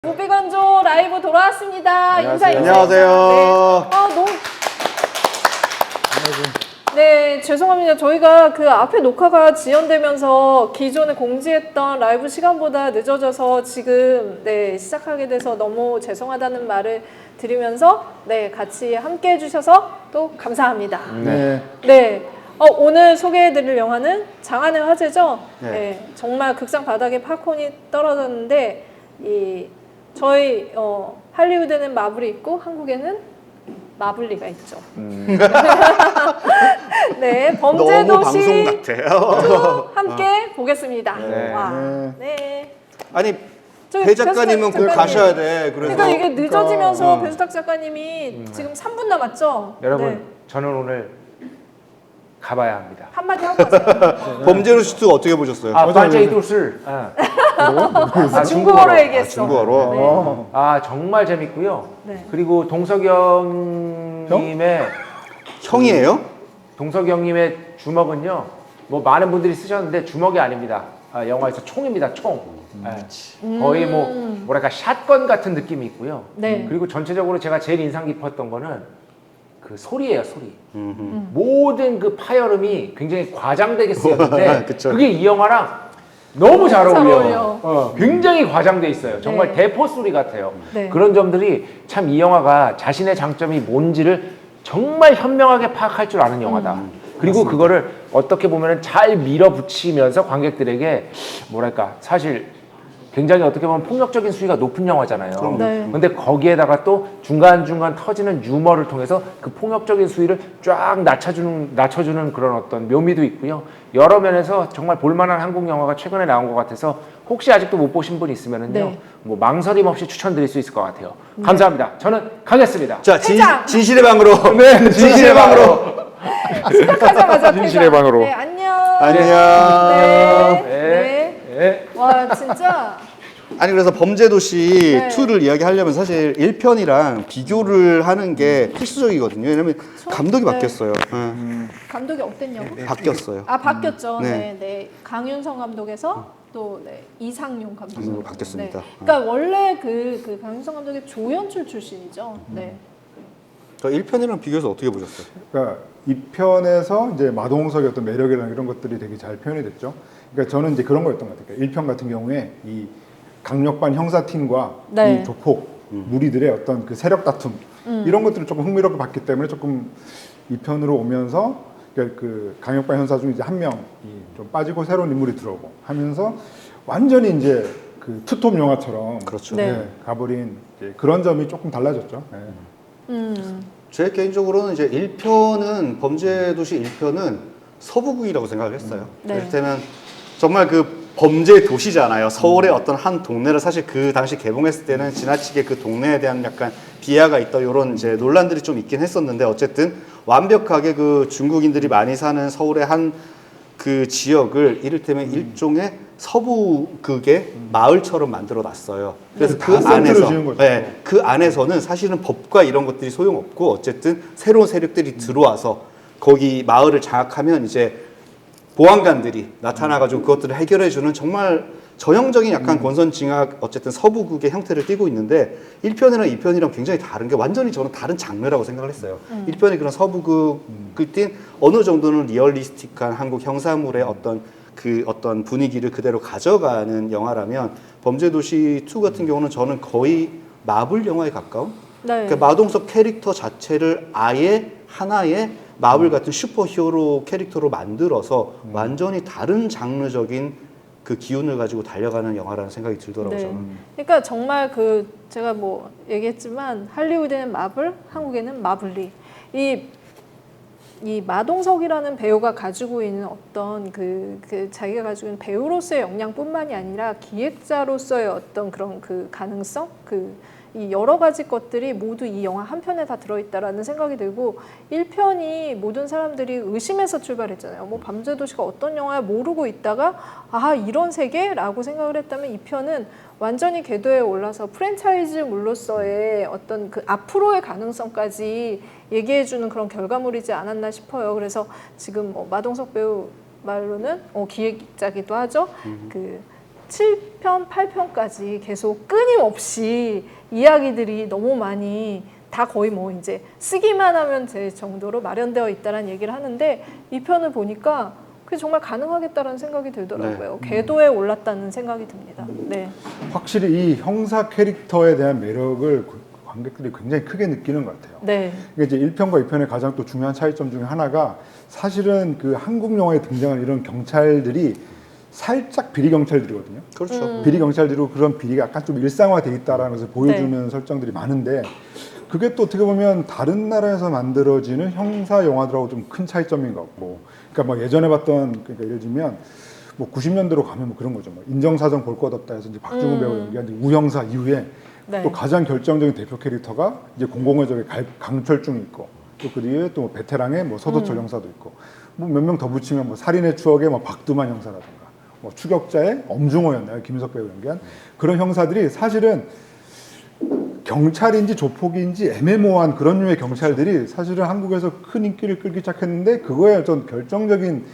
무비건조 라이브 돌아왔습니다. 안녕하세요. 인사해주세요. 네, 죄송합니다. 저희가 그 앞에 녹화가 지연되면서 기존에 공지했던 라이브 시간보다 늦어져서 지금 시작하게 돼서 너무 죄송하다는 말을 드리면서 같이 함께 해주셔서 또 감사합니다. 오늘 소개해드릴 영화는 장안의 화제죠. 정말 극장 바닥에 팝콘이 떨어졌는데 저희 할리우드는 마블이 있고 한국에는 마블리가 있죠. 범죄도시 2 함께 보겠습니다. 아니 배 작가님은 꼭 가셔야 돼. 그러니까 이게 늦어지면서 배수탁 작가님이 지금 3분 남았죠. 여러분 저는 오늘 가봐야 합니다. 한마디 하고 가세요. 범죄도시 2 어떻게 보셨어요? 범죄도시를 중국어로 얘기했어. 중국어로. 정말 재밌고요. 그리고 동석영님의 형이에요? 동석영님의 주먹은요. 뭐 많은 분들이 쓰셨는데 주먹이 아닙니다. 영화에서 총입니다. 총. 거의 뭐랄까 샷건 같은 느낌이 있고요. 그리고 전체적으로 제가 제일 인상 깊었던 거는 그 소리예요, 소리. 모든 그 파열음이 굉장히 과장되게 쓰였는데 그게 이 영화랑 너무 잘 어울려. 굉장히 과장돼 있어요. 정말 대포 소리 같아요. 그런 점들이 참 이 영화가 자신의 장점이 뭔지를 정말 현명하게 파악할 줄 아는 영화다. 그리고 맞습니다. 그거를 어떻게 보면 잘 밀어붙이면서 관객들에게 뭐랄까 사실 굉장히 어떻게 보면 폭력적인 수위가 높은 영화잖아요. 근데 거기에다가 또 중간중간 터지는 유머를 통해서 그 폭력적인 수위를 쫙 낮춰주는 그런 어떤 묘미도 있고요. 여러 면에서 정말 볼만한 한국 영화가 최근에 나온 것 같아서 혹시 아직도 못 보신 분 있으면은요, 뭐 망설임 없이 추천드릴 수 있을 것 같아요. 감사합니다. 저는 가겠습니다. 자, 진실의 방으로. 진실의 방으로. 시작하자마자 진실의 방으로. 안녕. 와 진짜. 아니 그래서 범죄도시 2를 이야기하려면 사실 1편이랑 비교를 하는 게 필수적이거든요. 왜냐면 감독이 바뀌었어요. 감독이 어땠냐고? 바뀌었어요. 바뀌었죠. 강윤성 감독에서 또 이상용 감독으로 바뀌었습니다. 그러니까 원래 그 강윤성 감독이 조연출 출신이죠. 저 1편이랑 비교해서 어떻게 보셨어요? 그러니까 2편에서 이제 마동석의 어떤 매력이나 이런 것들이 되게 잘 표현이 됐죠. 그러니까 저는 이제 그런 거였던 것 같아요. 그러니까 1편 같은 경우에 이 강력반 형사팀과 이 조폭 무리들의 어떤 그 세력 다툼 이런 것들을 조금 흥미롭게 봤기 때문에 조금 2편으로 오면서 그 강력반 형사 중에 이제 한 명이 좀 빠지고 새로운 인물이 들어오고 하면서 완전히 이제 그 투톱 영화처럼 가버린 그런 점이 조금 달라졌죠. 제 개인적으로는 이제 1편은 범죄도시 1편은 서부극이라고 생각을 했어요. 이를테면 정말 그 범죄 도시잖아요. 서울의 어떤 한 동네를 사실 그 당시 개봉했을 때는 지나치게 그 동네에 대한 약간 비하가 있다 이런 이제 논란들이 좀 있긴 했었는데 어쨌든 완벽하게 그 중국인들이 많이 사는 서울의 한 그 지역을 이를테면 일종의 서부극의 마을처럼 만들어 놨어요. 그래서 그 안에서는 사실은 법과 이런 것들이 소용없고 어쨌든 새로운 세력들이 들어와서 거기 마을을 장악하면 이제 보안관들이 나타나가지고 그것들을 해결해주는 정말 전형적인 약간 권선징악 어쨌든 서부극의 형태를 띠고 있는데 1편이랑 2편이랑 굉장히 다른 게 완전히 저는 다른 장르라고 생각을 했어요. 1편이 그런 서부극을 띈 어느 정도는 리얼리스틱한 한국 형사물의 어떤 분위기를 그대로 가져가는 영화라면 범죄도시 2 같은 경우는 저는 거의 마블 영화에 가까운 그러니까 마동석 캐릭터 자체를 아예 하나의 마블 같은 슈퍼히어로 캐릭터로 만들어서 완전히 다른 장르적인 그 기운을 가지고 달려가는 영화라는 생각이 들더라고요. 저는. 그러니까 정말 제가 뭐 얘기했지만 할리우드는 마블, 한국에는 마블리. 이 마동석이라는 배우가 가지고 있는 어떤 자기가 가지고 있는 배우로서의 역량뿐만이 아니라 기획자로서의 어떤 그런 그 가능성, 이 여러 가지 것들이 모두 이 영화 한 편에 다 들어있다라는 생각이 들고 1편이 모든 사람들이 의심해서 출발했잖아요. 뭐 범죄도시가 어떤 영화야 모르고 있다가 이런 세계라고 생각을 했다면 2편은 완전히 궤도에 올라서 프랜차이즈물로서의 어떤 그 앞으로의 가능성까지 얘기해주는 그런 결과물이지 않았나 싶어요. 그래서 지금 마동석 배우 말로는 기획자기도 하죠. 7편, 8편까지 계속 끊임없이 이야기들이 너무 많이 다 거의 뭐 이제 쓰기만 하면 될 정도로 마련되어 있다는 얘기를 하는데 이 편을 보니까 그게 정말 가능하겠다라는 생각이 들더라고요. 궤도에 올랐다는 생각이 듭니다. 네. 확실히 이 형사 캐릭터에 대한 매력을 관객들이 굉장히 크게 느끼는 것 같아요. 네. 이게 이제 1편과 2편의 가장 또 중요한 차이점 중에 하나가 사실은 그 한국 영화에 등장하는 이런 경찰들이 살짝 비리 경찰들이거든요. 그렇죠. 비리 경찰들이고 그런 비리가 약간 좀 일상화돼 있다라는 것을 보여주는 설정들이 많은데 그게 또 어떻게 보면 다른 나라에서 만들어지는 형사 영화들하고 좀 큰 차이점인 것 같고, 그러니까 뭐 예전에 봤던, 그러니까 예를 들면 뭐 90년대로 가면 뭐 그런 거죠. 뭐 인정사정 볼 것 없다 해서 이제 박중훈 배우 연기한 우형사 이후에 네. 또 가장 결정적인 대표 캐릭터가 이제 공공의 적의 강철중이 있고 또 그 뒤에 또 베테랑의 뭐 서도철 형사도 있고 뭐 몇 명 더 붙이면 뭐 살인의 추억의 뭐 박두만 형사라든가 뭐 추격자의 엄중호였나요? 김석 배우 연기한 그런 형사들이 사실은 경찰인지 조폭인지 애매모호한 그런 류의 경찰들이 사실은 한국에서 큰 인기를 끌기 시작했는데 그거에 어떤 결정적인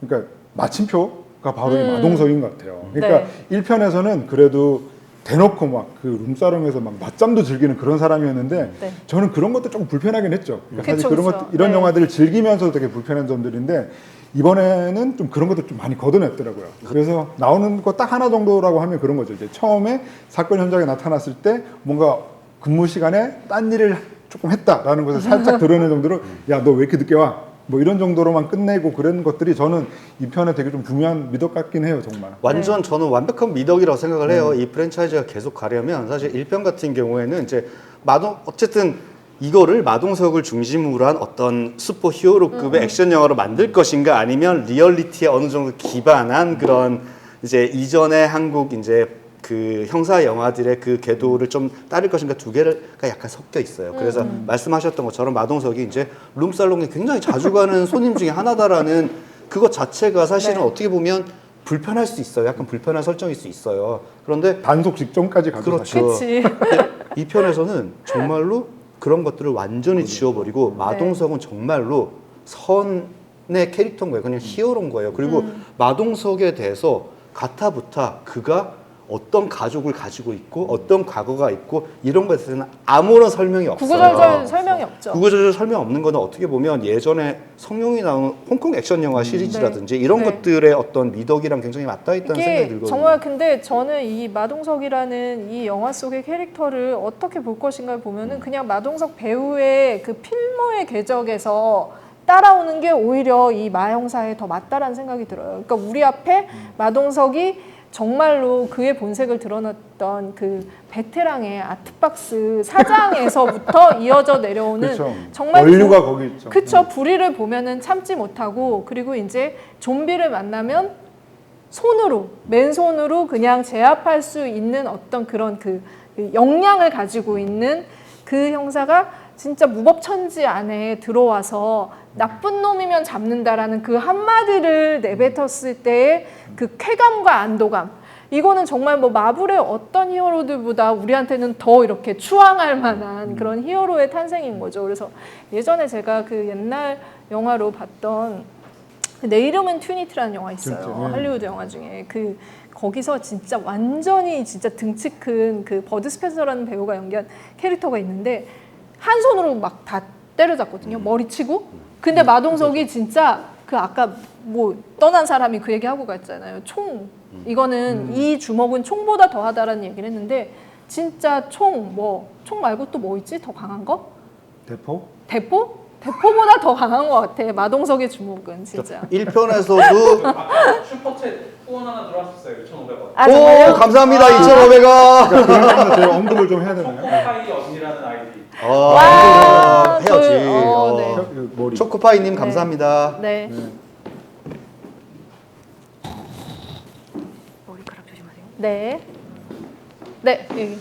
그러니까 마침표가 바로 이 마동석인 것 같아요. 그러니까 네. 1편에서는 그래도 대놓고 막 그 룸사롱에서 막 낮잠도 즐기는 그런 사람이었는데 네. 저는 그런 것도 조금 불편하긴 했죠. 그러니까 사실 그쵸, 그런 그쵸. 것 이런 네. 영화들을 즐기면서도 되게 불편한 점들인데 이번에는 좀 그런 것도 좀 많이 걷어냈더라고요. 그래서 나오는 거 딱 하나 정도라고 하면 그런 거죠. 이제 처음에 사건 현장에 나타났을 때 뭔가 근무 시간에 딴 일을 조금 했다라는 것을 살짝 드러내는 정도로 야, 너 왜 이렇게 늦게 와? 뭐 이런 정도로만 끝내고 그런 것들이 저는 이 편에 되게 좀 중요한 미덕 같긴 해요, 정말. 완전 저는 완벽한 미덕이라고 생각을 해요. 이 프랜차이즈가 계속 가려면 사실 1편 같은 경우에는 이제 어쨌든 이거를 마동석을 중심으로 한 어떤 슈퍼 히어로급의 액션 영화로 만들 것인가 아니면 리얼리티에 어느 정도 기반한 그런 이제 이전의 한국 이제 그 형사 영화들의 그 궤도를 좀 따를 것인가 두 개가 약간 섞여 있어요. 그래서 말씀하셨던 것처럼 마동석이 이제 룸살롱에 굉장히 자주 가는 손님 중에 하나다라는 그것 자체가 사실은 네. 어떻게 보면 불편할 수 있어요. 약간 불편한 설정일 수 있어요. 그런데 단속 직전까지 가죠. 그렇죠. 사실. 그치. 이 편에서는 정말로 그런 것들을 완전히 지워버리고 마동석은 정말로 선의 캐릭터인 거예요. 그냥 히어로인 거예요. 그리고 마동석에 대해서 가타부타 그가 어떤 가족을 가지고 있고 어떤 과거가 있고 이런 것에 대해서는 아무런 설명이 없어요. 구구절절 설명이 없죠. 구구절절 설명 없는 거는 어떻게 보면 예전에 성룡이 나온 홍콩 액션 영화 시리즈라든지 네. 이런 네. 것들의 어떤 미덕이랑 굉장히 맞닿아 있다는 생각이 이게 들거든요. 정말 근데 저는 이 마동석이라는 이 영화 속의 캐릭터를 어떻게 볼 것인가를 보면은 그냥 마동석 배우의 그 필모의 궤적에서 따라오는 게 오히려 이 마형사에 더 맞다라는 생각이 들어요. 그러니까 우리 앞에 마동석이 정말로 그의 본색을 드러냈던 그 베테랑의 아트박스 사장에서부터 이어져 내려오는 그렇죠. 정말 원류가 거기 있죠. 그쵸. 불의를 보면은 참지 못하고 그리고 이제 좀비를 만나면 맨손으로 그냥 제압할 수 있는 어떤 그런 그 역량을 가지고 있는 그 형사가 진짜 무법천지 안에 들어와서 나쁜 놈이면 잡는다라는 그 한마디를 내뱉었을 때의 그 쾌감과 안도감. 이거는 정말 뭐 마블의 어떤 히어로들보다 우리한테는 더 이렇게 추앙할 만한 그런 히어로의 탄생인 거죠. 그래서 예전에 제가 그 옛날 영화로 봤던 내 이름은 튜니티라는 영화 있어요. 진짜, 네. 할리우드 영화 중에 거기서 진짜 완전히 진짜 등치 큰 그 버드 스펜서라는 배우가 연기한 캐릭터가 있는데 한 손으로 막 다 때려잡거든요. 머리치고. 근데 마동석이 진짜 그 아까 뭐 떠난 사람이 그 얘기하고 갔잖아요. 총. 이거는 이 주먹은 총보다 더하다라는 얘기를 했는데 진짜 총 말고 또 뭐 있지? 더 강한 거? 대포? 대포? 대포보다 더 강한 것 같아. 마동석의 주먹은 진짜. 1편에서도 슈퍼챗 후원 하나 들어왔었어요. 2,500원. 아, 정말요? 오 감사합니다 2,500원. 그러니까 그런 거는 저희가 언급을 좀 해야 되나요? 초코파이 언니라는 아이디. 와, 해야지. 네. 그 머리. 초코파이님 네. 감사합니다. 네. 머리카락 조심하세요. 네. 네. 여기.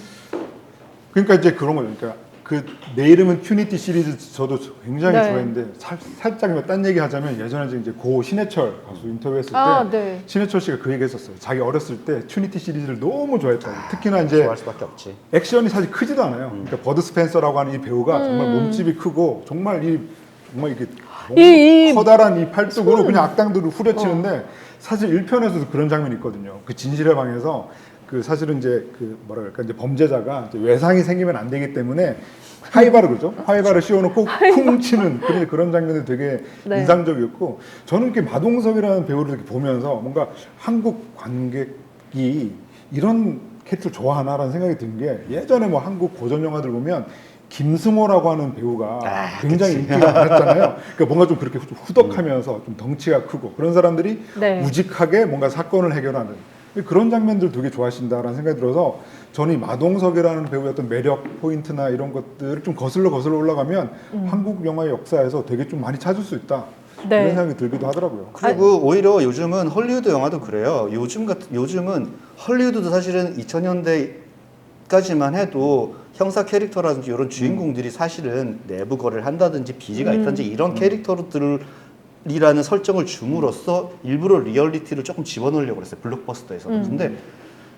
그러니까 이제 그런 거예요. 그러니까 그 내 이름은 튜니티 시리즈 저도 굉장히 네. 좋아했는데 살짝 딴 얘기 하자면 예전에 이제 고 신해철 가수 인터뷰했을 때 네. 신해철 씨가 그 얘기했었어요. 자기 어렸을 때 튜니티 시리즈를 너무 좋아했다고. 특히나 이제 좋아할 수밖에 없지. 액션이 사실 크지도 않아요. 그러니까 버드 스펜서라고 하는 이 배우가 정말 몸집이 크고 정말 이 정말 이게 이- 커다란 이 팔뚝으로 그냥 악당들을 후려치는데 사실 1편에서도 그런 장면이 있거든요. 그 진실의 방에서 그 사실은 이제 그 뭐라 그럴까 이제 범죄자가 이제 외상이 생기면 안 되기 때문에 하이바를 그죠? 하이바를 씌워놓고 쿵 치는 그런 장면이 되게 네. 인상적이었고 저는 이렇게 마동석이라는 배우를 이렇게 보면서 뭔가 한국 관객이 이런 캐릭터를 좋아하나라는 생각이 든 게 예전에 뭐 한국 고전 영화들 보면 김승호라고 하는 배우가 굉장히 인기가 많았잖아요. 그러니까 뭔가 좀 그렇게 후덕하면서 좀 덩치가 크고 그런 사람들이 네. 우직하게 뭔가 사건을 해결하는 그런 장면들 되게 좋아하신다라는 생각이 들어서 저는 이 마동석이라는 배우의 어떤 매력 포인트나 이런 것들을 좀 거슬러 올라가면 한국 영화의 역사에서 되게 좀 많이 찾을 수 있다. 네. 이런 생각이 들기도 하더라고요. 그리고 오히려 요즘은 헐리우드 영화도 그래요. 요즘은 헐리우드도 사실은 2000년대까지만 해도 형사 캐릭터라든지 이런 주인공들이 사실은 내부 거래를 한다든지 빚이가 있다든지 이런 캐릭터들이라는 설정을 줌으로써 일부러 리얼리티를 조금 집어넣으려고 그랬어요. 블록버스터에서는. 근데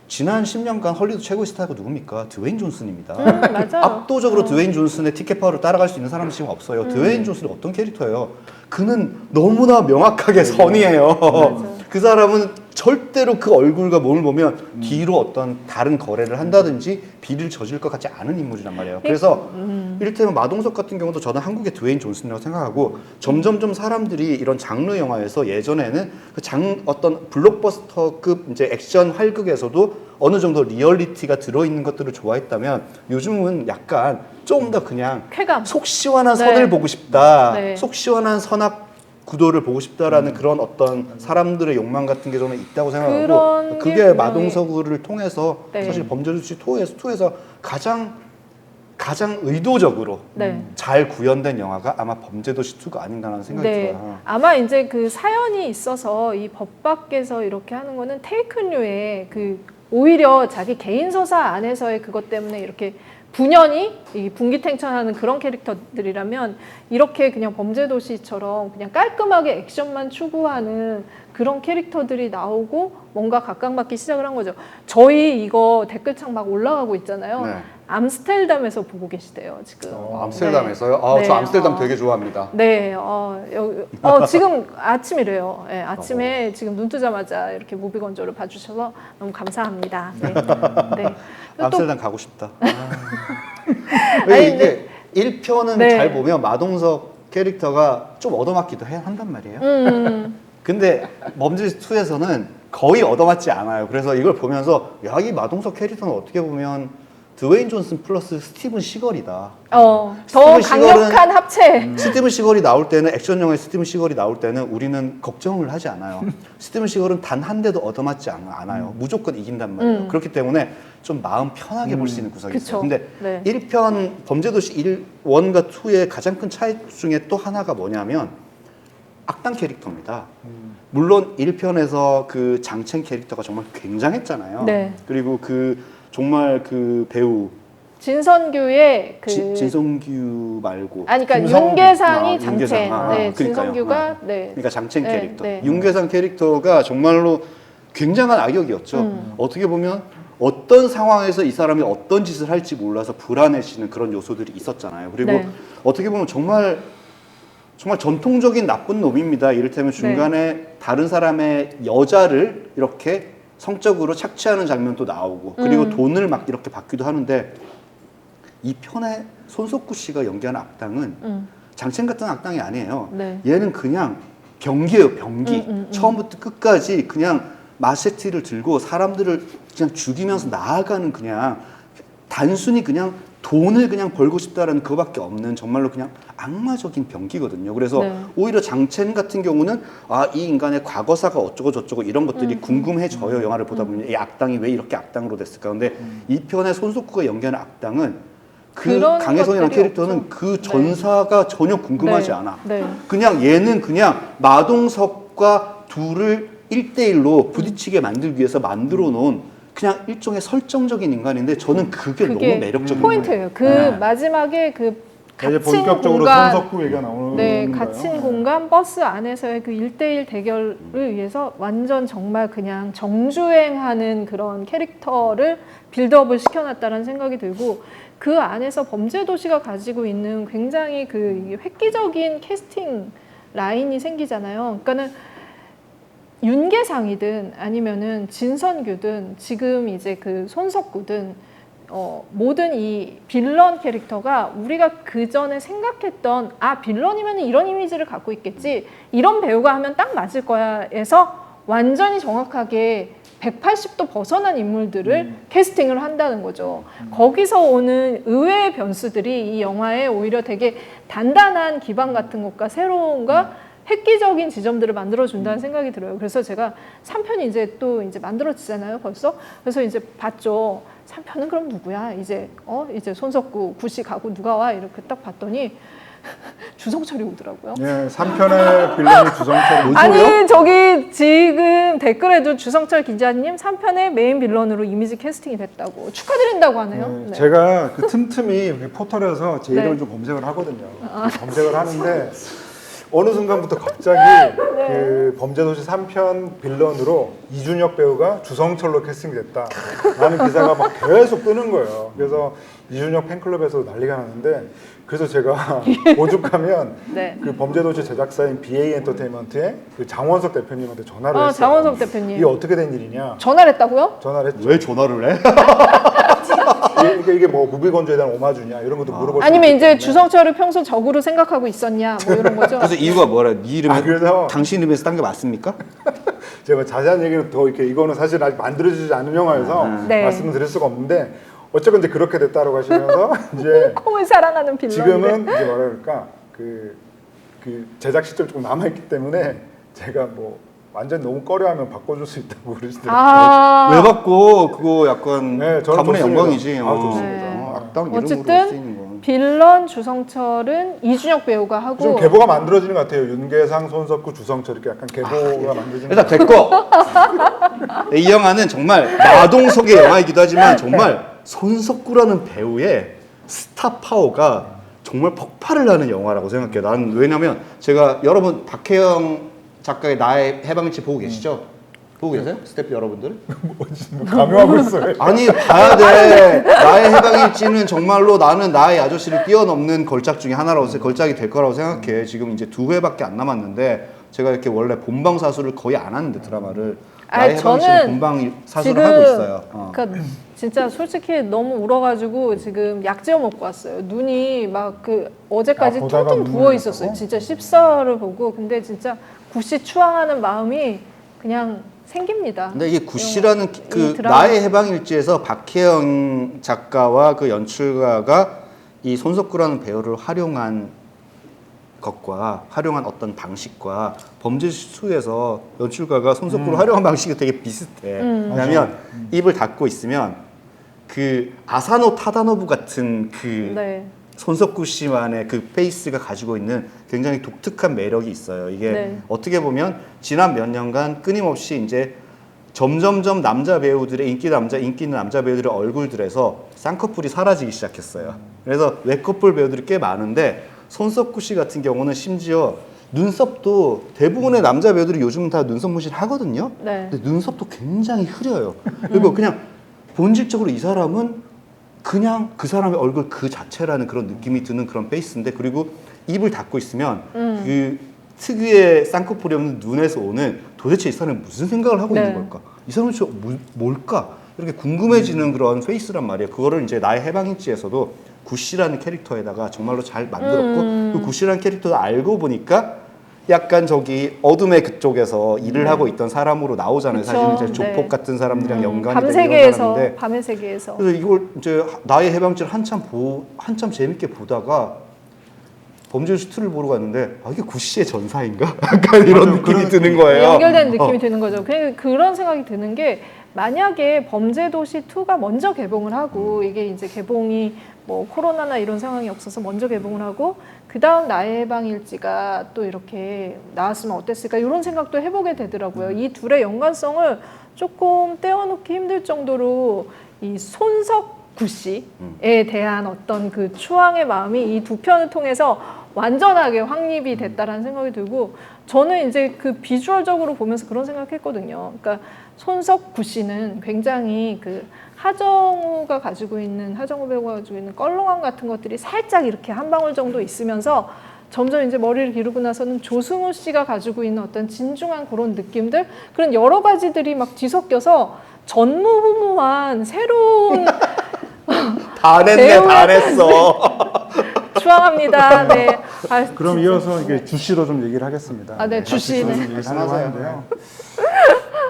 지난 10년간 헐리우드 최고의 스타가 누굽니까? 드웨인 존슨입니다. 맞아요. 압도적으로 드웨인 존슨의 티켓 파워를 따라갈 수 있는 사람은 지금 없어요. 드웨인 존슨은 어떤 캐릭터예요? 그는 너무나 명확하게 선이에요. 그 사람은 절대로 그 얼굴과 몸을 보면 뒤로 어떤 다른 거래를 한다든지 비리를 저질 것 같지 않은 인물이란 말이에요. 그래서 이를테면 마동석 같은 경우도 저는 한국의 드웨인 존슨이라고 생각하고 점점점 사람들이 이런 장르 영화에서 예전에는 어떤 블록버스터급 이제 액션 활극에서도 어느 정도 리얼리티가 들어있는 것들을 좋아했다면 요즘은 약간 좀 더 그냥 쾌감. 속 시원한 네. 선을 보고 싶다. 네. 속 시원한 선악 구도를 보고 싶다라는 그런 어떤 사람들의 욕망 같은 게 저는 있다고 생각하고 그런 게 그게 분명히- 마동석을 통해서 네. 사실 범죄도시 2에서 가장 의도적으로 네. 잘 구현된 영화가 아마 범죄도시 2가 아닌가라는 생각이 네. 들어요. 아마 이제 그 사연이 있어서 이 법 밖에서 이렇게 하는 거는 테이크뉴의 그 오히려 자기 개인 서사 안에서의 그것 때문에 이렇게 분연히 이 분기탱천하는 그런 캐릭터들이라면 이렇게 그냥 범죄도시처럼 그냥 깔끔하게 액션만 추구하는 그런 캐릭터들이 나오고 뭔가 각광받기 시작을 한 거죠. 저희 이거 댓글창 막 올라가고 있잖아요. 네. 암스테르담에서 보고 계시대요 지금. 암스테르담에서요? 네. 저 암스테르담 네. 되게 좋아합니다. 네, 지금 아침이래요. 네, 아침에 지금 눈 뜨자마자 이렇게 무비건조를 봐주셔서 너무 감사합니다. 네. 네. 또 암스테르담 가고 싶다. 아니, 이게 1편은 네. 잘 보면 마동석 캐릭터가 좀 얻어맞기도 한단 말이에요. 근데 범죄도시 2에서는 거의 얻어맞지 않아요. 그래서 이걸 보면서 야, 이 마동석 캐릭터는 어떻게 보면 드웨인 존슨 플러스 스티븐 시걸이다. 더 스티븐 강력한 합체. 스티븐 시걸이 나올 때는 액션 영화에 스티븐 시걸이 나올 때는 우리는 걱정을 하지 않아요. 스티븐 시걸은 단 한 대도 얻어맞지 않아요. 무조건 이긴단 말이에요. 그렇기 때문에 좀 마음 편하게 볼 수 있는 구석이 그쵸. 있어요. 근데 네. 1편 범죄도시 1과 2의 가장 큰 차이 중에 또 하나가 뭐냐면 악당 캐릭터입니다. 물론 1편에서 그 장첸 캐릭터가 정말 굉장했잖아요. 네. 그리고 정말 그 배우 진선규의 그 진성규 말고 아니 그러니까 김성규. 윤계상이 장첸. 윤계상. 네, 그러니까요. 진선규가 네. 그러니까 장첸 네, 캐릭터. 네. 윤계상 캐릭터가 정말로 굉장한 악역이었죠. 어떻게 보면 어떤 상황에서 이 사람이 어떤 짓을 할지 몰라서 불안해지는 그런 요소들이 있었잖아요. 그리고 네. 어떻게 보면 정말 전통적인 나쁜 놈입니다. 이를테면 중간에 다른 사람의 여자를 이렇게 성적으로 착취하는 장면도 나오고 그리고 돈을 막 이렇게 받기도 하는데 이 편에 손석구 씨가 연기하는 악당은 장첸 같은 악당이 아니에요. 네. 얘는 그냥 병기예요, 병기. 처음부터 끝까지 그냥 마체티를 들고 사람들을 그냥 죽이면서 나아가는 그냥 단순히 그냥 돈을 그냥 벌고 싶다라는 그거밖에 없는 정말로 그냥 악마적인 병기거든요. 그래서 네. 오히려 장첸 같은 경우는 이 인간의 과거사가 어쩌고 저쩌고 이런 것들이 궁금해져요. 영화를 보다 보면 이 악당이 왜 이렇게 악당으로 됐을까. 근데 이 편에 손석구가 연기하는 악당은 그 그런 강혜성이라는 것들이 캐릭터는 없죠. 그 전사가 전혀 궁금하지 네. 않아. 네. 그냥 얘는 그냥 마동석과 둘을 1대1로 부딪히게 만들기 위해서 만들어 놓은 그냥 일종의 설정적인 인간인데 저는 그게 너무 매력적인 포인트예요. 그 거예요. 네. 마지막에 그 이제 갇힌 본격적으로 공간, 손석구 얘기가 나오는 네, 거예요. 갇힌 공간 버스 안에서의 그 1대1 대결을 위해서 완전 정말 그냥 정주행하는 그런 캐릭터를 빌드업을 시켜놨다는 생각이 들고 그 안에서 범죄도시가 가지고 있는 굉장히 그 획기적인 캐스팅 라인이 생기잖아요. 그러니까는 윤계상이든 아니면은 진선규든 지금 이제 그 손석구든 모든 이 빌런 캐릭터가 우리가 그 전에 생각했던 빌런이면 이런 이미지를 갖고 있겠지 이런 배우가 하면 딱 맞을 거야 해서 완전히 정확하게 180도 벗어난 인물들을 캐스팅을 한다는 거죠. 거기서 오는 의외의 변수들이 이 영화에 오히려 되게 단단한 기반 같은 것과 새로움과 획기적인 지점들을 만들어준다는 생각이 들어요. 그래서 제가 3편이 이제 또 이제 만들어지잖아요, 벌써. 그래서 이제 봤죠. 3편은 그럼 누구야? 이제 손석구, 구씨 가고 누가 와? 이렇게 딱 봤더니 주성철이 오더라고요. 예, 3편의 빌런이 주성철이 아니 저기 지금 댓글에도 주성철 기자님 3편의 메인 빌런으로 이미지 캐스팅이 됐다고 축하드린다고 하네요. 네. 제가 그 틈틈이 포털에서 제 이름을 네. 좀 검색을 하거든요. 검색을 하는데 어느 순간부터 갑자기 그 범죄도시 3편 빌런으로 이준혁 배우가 주성철로 캐스팅됐다라는 기사가 막 계속 뜨는 거예요. 그래서 이준혁 팬클럽에서 난리가 나는데 그래서 제가 오죽하면 네. 그 범죄도시 제작사인 BA 엔터테인먼트의 그 장원석 대표님한테 전화를 했어요. 장원석 대표님. 이게 어떻게 된 일이냐? 전화를 했다고요? 전화를 했죠. 왜 전화를 해? 이게 뭐 무비건조에 대한 오마주냐 이런 것도 물어볼 수 아니면 있기 이제 때문에. 주성철을 평소 적으로 생각하고 있었냐 뭐 이런 거죠. 그래서 이유가 뭐라? 네 이름에 그래서 당신 이름에서 딴 게 맞습니까? 제가 자세한 얘기는 더 이렇게 이거는 사실 아직 만들어지지 않은 영화여서 네. 말씀을 드릴 수가 없는데 어쨌건 이제 그렇게 됐다고 하시면서 이제 콩을 사랑하는 빌런. 지금은 이제 뭐라 그럴까 그 제작 시점 조금 남아 있기 때문에 제가 뭐 완전 너무 꺼려하면 바꿔줄 수 있다고 그러시더라고요. 왜 받고 그거 약간 네, 저는 가문의 좋습니다. 영광이지. 좋습니다. 네. 악당 이름으로 어쨌든 쓰이는 건. 빌런 주성철은 이준혁 배우가 하고 좀 계보가 만들어지는 것 같아요. 윤계상, 손석구, 주성철 이렇게 약간 계보가 만들어지는 일단 됐고 이 영화는 정말 마동석의 영화이기도 하지만 정말 손석구라는 배우의 스타 파워가 정말 폭발을 하는 영화라고 생각해요. 나는 왜냐면 제가 여러분 박혜영 작가의 나의 해방일지 보고 계시죠? 보고 계세요? 스태프 여러분들? 감용하고 있어요. 아니 봐야 돼. 나의 해방일지는 정말로 나는 나의 아저씨를 뛰어넘는 걸작 중에 하나라고 걸작이 될 거라고 생각해. 지금 이제 2회밖에 안 남았는데 제가 이렇게 원래 본방 사수를 거의 안 하는데 드라마를 나의 해방일지는 본방 사수를 하고 있어요. 그러니까 진짜 솔직히 너무 울어가지고 지금 약지어 먹고 왔어요. 눈이 막 그 어제까지 보다가 퉁퉁 부어 있었어요. 눈물 진짜 14를 보고 근데 진짜 구씨 추앙하는 마음이 그냥 생깁니다. 근데 이게 구씨라는 그 드라마. 나의 해방일지에서 박혜영 작가와 그 연출가가 이 손석구라는 배우를 활용한 것과 활용한 어떤 방식과 범죄수에서 연출가가 손석구를 활용한 방식이 되게 비슷해. 왜냐하면 입을 닫고 있으면 그 아사노 타다노부 같은 그 네. 손석구 씨만의 그 페이스가 가지고 있는 굉장히 독특한 매력이 있어요. 이게 네. 어떻게 보면 지난 몇 년간 끊임없이 이제 점점점 남자 배우들의 인기 있는 남자 배우들의 얼굴들에서 쌍꺼풀이 사라지기 시작했어요. 그래서 외꺼풀 배우들이 꽤 많은데 손석구 씨 같은 경우는 심지어 눈썹도 대부분의 남자 배우들이 요즘은 다 눈썹 문신 하거든요. 네. 근데 눈썹도 굉장히 흐려요. 그리고 그냥 본질적으로 이 사람은 그냥 그 사람의 얼굴 그 자체라는 그런 느낌이 드는 그런 페이스인데 그리고 입을 닫고 있으면 그 특유의 쌍꺼풀이 없는 눈에서 오는 도대체 이 사람이 무슨 생각을 하고 네. 있는 걸까? 이 사람은 진짜 뭘까? 이렇게 궁금해지는 그런 페이스란 말이에요. 그거를 이제 나의 해방일지에서도 구씨라는 캐릭터에다가 정말로 잘 만들었고 그 구씨라는 캐릭터를 알고 보니까 약간 저기 어둠의 그쪽에서 일을 하고 있던 사람으로 나오잖아요. 그쵸. 사실 이제 조폭 네. 같은 사람들이랑 연관이 밤 되는 세계에서 사람인데 밤의 세계에서 그래서 이걸 이제 나의 해방일지를 한참 재밌게 보다가 범죄도시 2를 보러 갔는데 이게 구씨의 전사인가? 약간 이런 느낌이 드는 거예요. 연결된 느낌이 드는 거죠. 그런 생각이 드는 게 만약에 범죄도시 2가 먼저 개봉을 하고 이게 이제 개봉이 뭐 코로나나 이런 상황이 없어서 먼저 개봉을 하고 그 다음 나의 해방일지가 또 이렇게 나왔으면 어땠을까 이런 생각도 해보게 되더라고요. 이 둘의 연관성을 조금 떼어놓기 힘들 정도로 이 손석구 씨에 대한 어떤 그 추앙의 마음이 이 두 편을 통해서 완전하게 확립이 됐다라는 생각이 들고 저는 이제 그 비주얼적으로 보면서 그런 생각했거든요. 그러니까 손석구 씨는 굉장히 그 하정우 배우가 가지고 있는 껄렁함 같은 것들이 살짝 이렇게 한 방울 정도 있으면서 점점 이제 머리를 기르고 나서는 조승우 씨가 가지고 있는 어떤 진중한 그런 느낌들 그런 여러 가지들이 막 뒤섞여서 전무후무한 새로운 다 냈네, 다 냈어. 추앙합니다. 네. 그럼 이어서 이게 주씨로 좀 얘기를 하겠습니다. 아, 네, 주씨는 얘기를 하려고 하는데요.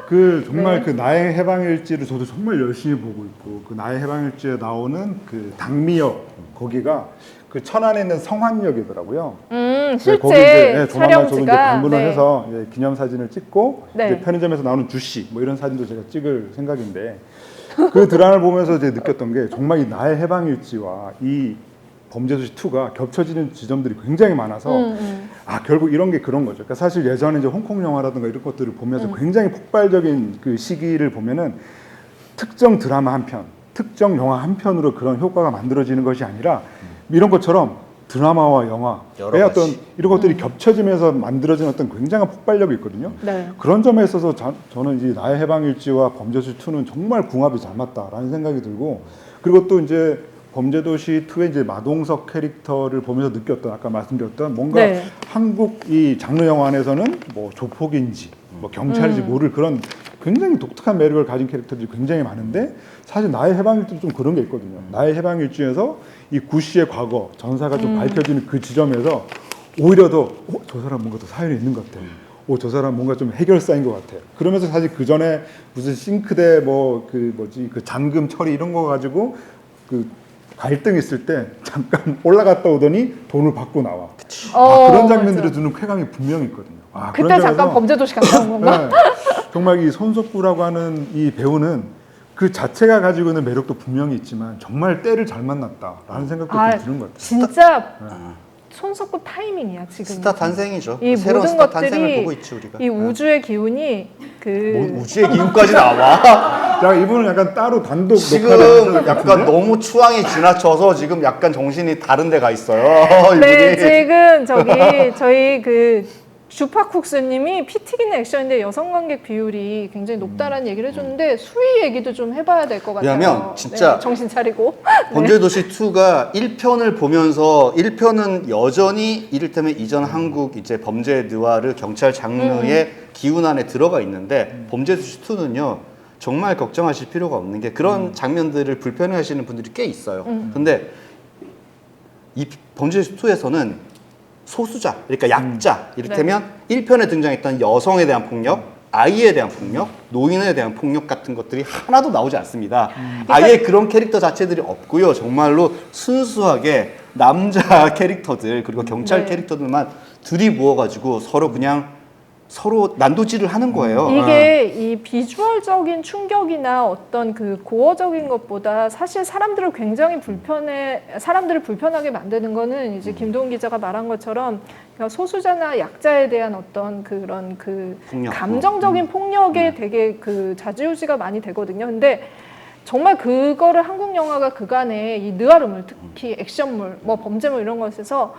그 정말 그 나의 해방일지를 저도 정말 열심히 보고 있고 그 나의 해방일지에 나오는 그 당미역 거기가 그 천안에 있는 성환역이더라고요. 실제 거기 이제 조만간 저도 이제 촬영지가 방문을 해서 이제 기념사진을 찍고 네. 이제 편의점에서 나오는 주씨 뭐 이런 사진도 제가 찍을 생각인데 그 드라마를 보면서 이제 느꼈던 게 정말 이 나의 해방일지와 이 범죄도시 2가 겹쳐지는 지점들이 굉장히 많아서 아 결국 이런 게 그런 거죠. 그러니까 사실 예전에 이제 홍콩 영화라든가 이런 것들을 보면서 굉장히 폭발적인 그 시기를 보면은 특정 드라마 한 편, 특정 영화 한 편으로 그런 효과가 만들어지는 것이 아니라 이런 것처럼 드라마와 영화의 어떤 이런 것들이 겹쳐지면서 만들어진 어떤 굉장한 폭발력이 있거든요. 네. 그런 점에 있어서 저는 이제 나의 해방일지와 범죄도시 2는 정말 궁합이 잘 맞다라는 생각이 들고 그리고 또 이제 범죄도시 2의 이제 마동석 캐릭터를 보면서 느꼈던 아까 말씀드렸던 뭔가 네. 한국 이 장르 영화 안에서는 뭐 조폭인지 뭐 경찰인지 모를 그런 굉장히 독특한 매력을 가진 캐릭터들이 굉장히 많은데 사실 나의 해방일지도 좀 그런 게 있거든요. 나의 해방일지에서 이 구씨의 과거 전사가 좀 밝혀지는 그 지점에서 오히려 더 저 사람 뭔가 더 사연이 있는 것 같아. 저 사람 뭔가 좀 해결사인 것 같아. 그러면서 사실 그 전에 무슨 싱크대 뭐 그 뭐지 그 잠금 처리 이런 거 가지고 그 갈등 있을 때 잠깐 올라갔다 오더니 돈을 받고 나와. 그런 장면들을 맞아. 두는 쾌감이 분명히 있거든요. 그때 그런 잠깐 점에서 범죄도시 갔다 온 건가? 네, 정말 이 손석구라고 하는 이 배우는 그 자체가 가지고 있는 매력도 분명히 있지만 정말 때를 잘 만났다라는 생각도 좀 드는 것 같아요. 진짜 손석구 타이밍이야 지금. 스타 탄생이죠. 이 새로운 모든 스타 탄생을 것들이 보고 있지 우리가. 이 우주의 기운이 뭐 우주의 기운까지 나와. 야, 이분은 약간 따로 단독 지금 녹화를 약간 너무 추앙이 지나쳐서 지금 약간 정신이 다른 데 가 있어요. 네, 이분이. 지금 저희 그 주파쿡스님이 피 튀기는 액션인데 여성 관객 비율이 굉장히 높다라는 얘기를 해줬는데 수위 얘기도 좀 해봐야 될 것 같아요. 왜냐면 진짜 네, 정신 차리고. 범죄도시 2가 1편을 보면서 1편은 여전히 이를테면 이전 한국 이제 범죄 느와르 경찰 장르의 기운 안에 들어가 있는데 범죄도시 2는요 정말 걱정하실 필요가 없는 게 그런 장면들을 불편해하시는 분들이 꽤 있어요. 근데 이 범죄도시 2에서는 소수자, 그러니까 약자, 이를테면 1편에 등장했던 여성에 대한 폭력, 아이에 대한 폭력, 노인에 대한 폭력 같은 것들이 하나도 나오지 않습니다. 아예 그런 캐릭터 자체들이 없고요. 정말로 순수하게 남자 캐릭터들 그리고 경찰 캐릭터들만 들이부어가지고 서로 난도질을 하는 거예요. 이게 이 비주얼적인 충격이나 어떤 그 고어적인 것보다 사실 사람들을 불편하게 만드는 거는 이제 김도훈 기자가 말한 것처럼 그러니까 소수자나 약자에 대한 어떤 그런 그 폭력. 감정적인 폭력에 되게 그 좌지우지가 많이 되거든요. 근데 정말 그거를 한국 영화가 그간에 이 느와르물 특히 액션물, 뭐 범죄물 이런 것에서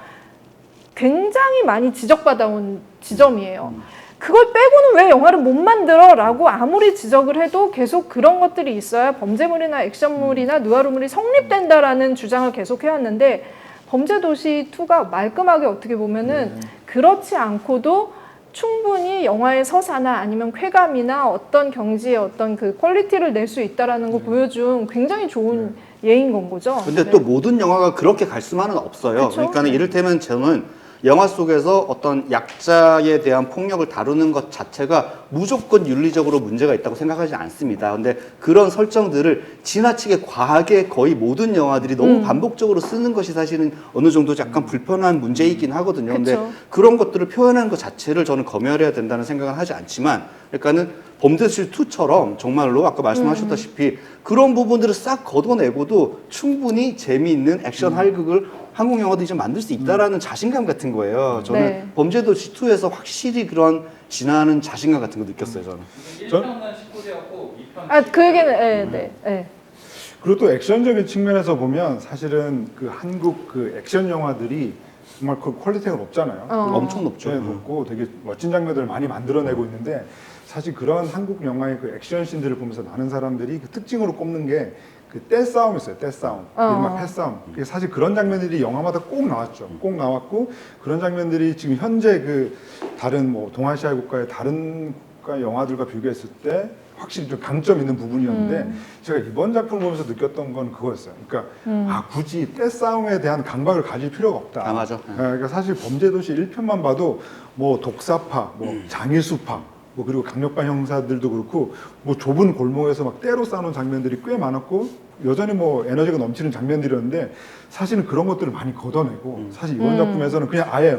굉장히 많이 지적받아온 지점이에요. 그걸 빼고는 왜 영화를 못 만들어? 라고 아무리 지적을 해도 계속 그런 것들이 있어야 범죄물이나 액션물이나 느와르물이 성립된다라는 주장을 계속 해왔는데 범죄도시 2가 말끔하게 어떻게 보면은 그렇지 않고도 충분히 영화의 서사나 아니면 쾌감이나 어떤 경지의 어떤 그 퀄리티를 낼 수 있다라는 걸 보여준 굉장히 좋은 예인 건 거죠. 근데 또 모든 영화가 그렇게 갈 수만은 없어요. 그쵸? 그러니까 이를테면 저는 영화 속에서 어떤 약자에 대한 폭력을 다루는 것 자체가 무조건 윤리적으로 문제가 있다고 생각하지 않습니다. 근데 그런 설정들을 지나치게 과하게 거의 모든 영화들이 너무 반복적으로 쓰는 것이 사실은 어느 정도 약간 불편한 문제이긴 하거든요. 근데 그쵸. 그런 것들을 표현하는 것 자체를 저는 검열해야 된다는 생각은 하지 않지만 그러니까는 범죄도시 2처럼 정말로 아까 말씀하셨다시피 그런 부분들을 싹 걷어내고도 충분히 재미있는 액션 활극을 한국 영화도 이제 만들 수 있다라는 자신감 같은 거예요. 저는 네. 범죄도시 2에서 확실히 그런 진화하는 자신감 같은 거 느꼈어요. 저는. 1편은 19세였고 2편 그 얘기는 네. 그리고 또 액션적인 측면에서 보면 사실은 그 한국 그 액션 영화들이 정말 그 퀄리티가 높잖아요. 엄청 높죠. 네, 높고 되게 멋진 장면들을 많이 만들어내고 있는데 사실 그런 한국 영화의 그 액션 씬들을 보면서 많은 사람들이 그 특징으로 꼽는 게 그 떼싸움 있어요. 떼싸움, 이른바 패싸움. 그게 사실 그런 장면들이 영화마다 꼭 나왔죠. 꼭 나왔고 그런 장면들이 지금 현재 그 다른 뭐 동아시아 국가의 다른 국가 영화들과 비교했을 때 확실히 좀 강점 있는 부분이었는데 제가 이번 작품을 보면서 느꼈던 건 그거였어요. 그러니까 아 굳이 떼싸움에 대한 강박을 가질 필요가 없다. 아, 맞아. 그러니까 사실 범죄도시 1편만 봐도 뭐 독사파, 뭐 장일수파, 뭐 그리고 강력반 형사들도 그렇고 뭐 좁은 골목에서 막 때로 싸우는 장면들이 꽤 많았고 여전히 뭐 에너지가 넘치는 장면들이었는데 사실은 그런 것들을 많이 걷어내고 사실 이번 작품에서는 그냥 아예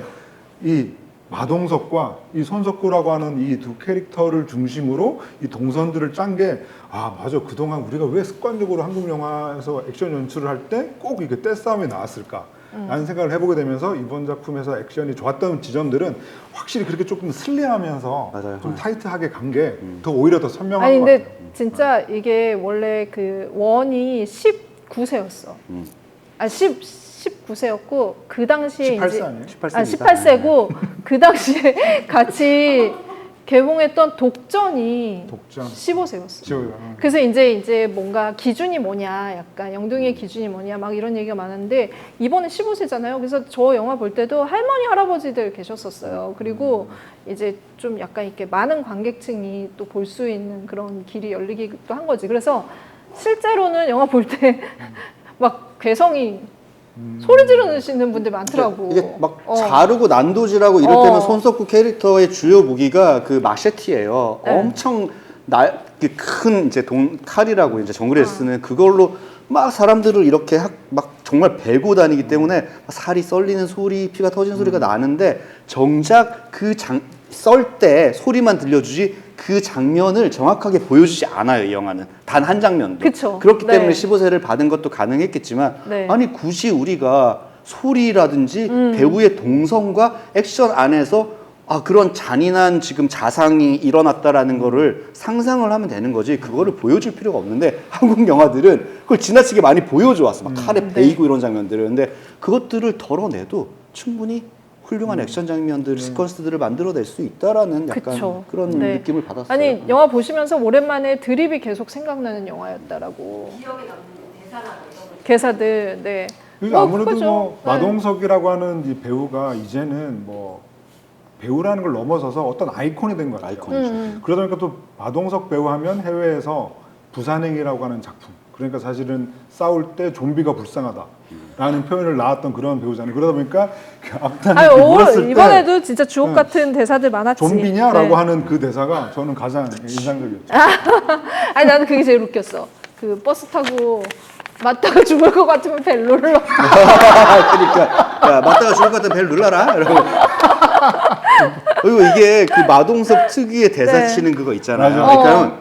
이 마동석과 이 손석구라고 하는 이 두 캐릭터를 중심으로 이 동선들을 짠 게 아 맞아 그동안 우리가 왜 습관적으로 한국 영화에서 액션 연출을 할 때 꼭 이게 떼싸움이 나왔을까 라는 생각을 해보게 되면서 이번 작품에서 액션이 좋았던 지점들은 확실히 그렇게 조금 슬리하면서 맞아요. 좀 타이트하게 간 게 더 오히려 더 선명한 아니 것 근데 같아요. 진짜 이게 원래 그 원이 19세였어. 아 19세였고 그 당시에 18세 이제 아니에요? 18세고 그 당시에 같이 개봉했던 독전이 독전. 15세였어. 지워요. 그래서 이제 뭔가 기준이 뭐냐, 약간 영등의 기준이 뭐냐, 막 이런 얘기가 많은데 이번에 15세잖아요. 그래서 저 영화 볼 때도 할머니 할아버지들 계셨었어요. 그리고 이제 좀 약간 이렇게 많은 관객층이 또 볼 수 있는 그런 길이 열리기도 한 거지. 그래서 실제로는 영화 볼 때 막 괴성이 소리 지르시는 분들 많더라고. 이게 막 자르고 난도질하고 이럴 때면 손석구 캐릭터의 주요 무기가 그 마셰티예요. 네. 엄청 큰 이제 칼이라고 이제 정글에서 쓰는 그걸로 막 사람들을 이렇게 막 정말 베고 다니기 때문에 살이 썰리는 소리, 피가 터지는 소리가 나는데 정작 썰 때 소리만 들려주지 그 장면을 정확하게 보여주지 않아요, 이 영화는. 단 한 장면도. 그쵸. 그렇기 네. 때문에 15세를 받은 것도 가능했겠지만 네. 아니 굳이 우리가 소리라든지 배우의 동선과 액션 안에서 그런 잔인한 지금 자상이 일어났다라는 거를 상상을 하면 되는 거지 그거를 보여줄 필요가 없는데 한국 영화들은 그걸 지나치게 많이 보여줘 왔어. 막 칼에 베이고 이런 장면들을. 근데 그것들을 덜어내도 충분히 훌륭한 액션 장면들, 시퀀스들을 만들어낼 수 있다라는 약간 그쵸. 그런 네. 느낌을 받았어요. 아니 영화 보시면서 오랜만에 드립이 계속 생각나는 영화였다라고. 기억에 남는 대사나 뭐 이런 거. 개사들, 네. 그리고 아무래도 그죠. 뭐 네. 마동석이라고 하는 이 배우가 이제는 뭐 배우라는 걸 넘어서서 어떤 아이콘이 된 거예요. 아이콘이죠. 그러다 보니까 또 마동석 배우 하면 해외에서 부산행이라고 하는 작품. 그러니까 사실은 싸울 때 좀비가 불쌍하다라는 표현을 나왔던 그런 배우잖아요. 그러다 보니까 그 악단이 물었을 때 이번에도 진짜 주옥 같은 대사들 많았지. 좀비냐라고 네. 하는 그 대사가 저는 가장 인상적이었죠. 아니 나는 그게 제일 웃겼어. 그 버스 타고 맞다가 죽을 것 같으면 벨로를 그러니까 야 맞다가 죽을 것 같으면 벨 눌러라. 이러고. 그리고 이게 그 마동석 특유의 대사 네. 치는 그거 있잖아요. 맞아. 그러니까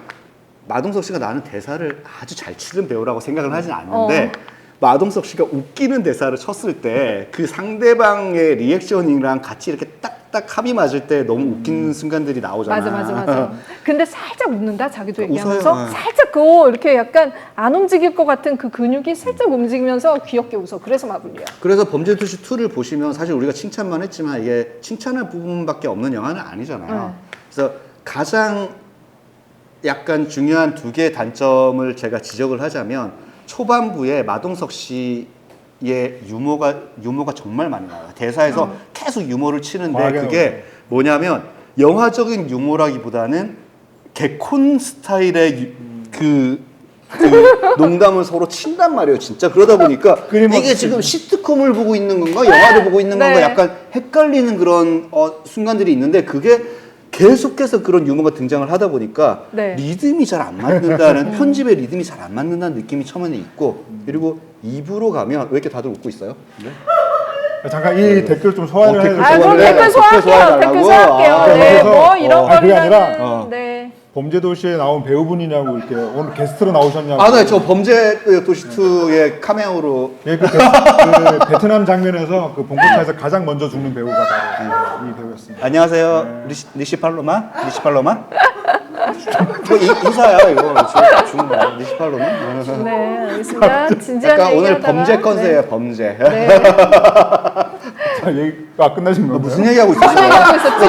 마동석 씨가 나는 대사를 아주 잘 치는 배우라고 생각을 하진 않는데 마동석 씨가 웃기는 대사를 쳤을 때 그 상대방의 리액션이랑 같이 이렇게 딱딱 합이 맞을 때 너무 웃기는 순간들이 나오잖아. 맞아. 근데 살짝 웃는다 자기도 웃어요. 얘기하면서 네. 살짝 그거 이렇게 약간 안 움직일 것 같은 그 근육이 살짝 움직이면서 귀엽게 웃어. 그래서 마블리야. 그래서 범죄도시 2를 보시면 사실 우리가 칭찬만 했지만 이게 칭찬할 부분밖에 없는 영화는 아니잖아요. 그래서 가장 약간 중요한 두 개의 단점을 제가 지적을 하자면 초반부에 마동석 씨의 유머가 정말 많이 나와요. 대사에서 계속 유머를 치는데 그게 뭐냐면 영화적인 유머라기보다는 개콘 스타일의 그 농담을 서로 친단 말이에요, 진짜. 그러다 보니까 이게 지금 시트콤을 보고 있는 건가, 영화를 보고 있는 건가, 네. 약간 헷갈리는 그런 순간들이 있는데 그게 계속해서 그런 유머가 등장을 하다 보니까 네. 리듬이 잘 안 맞는다는 편집의 리듬이 잘 안 맞는다는 느낌이 처음에는 있고 그리고 2부로 가면 왜 이렇게 다들 웃고 있어요? 네? 잠깐 이 댓글 좀 소화를 해야 아, 그럼 소화를 댓글 소화할게요. 댓글 소화할게요. 아, 네, 그래서, 뭐 이런 그게 아니라, 거리라는 네. 범죄도시에 나온 배우분이냐고 이렇게 오늘 게스트로 나오셨냐고. 네, 저 범죄도시2의 카메오로 예, 그 베트남 장면에서 그 봉고차에서 가장 먼저 죽는 배우가 바로 이 배우였습니다. 안녕하세요. 리시 팔로마? 인사야 이거 지금 28로는. 네, 알겠습니다. 진지한 약간 오늘 얘기하다가 범죄 컨셉이에요, 범죄. 네. 자, 얘기가 끝나신 너 건가요? 무슨 얘기하고 있었어? 무슨 얘기하고 있었지?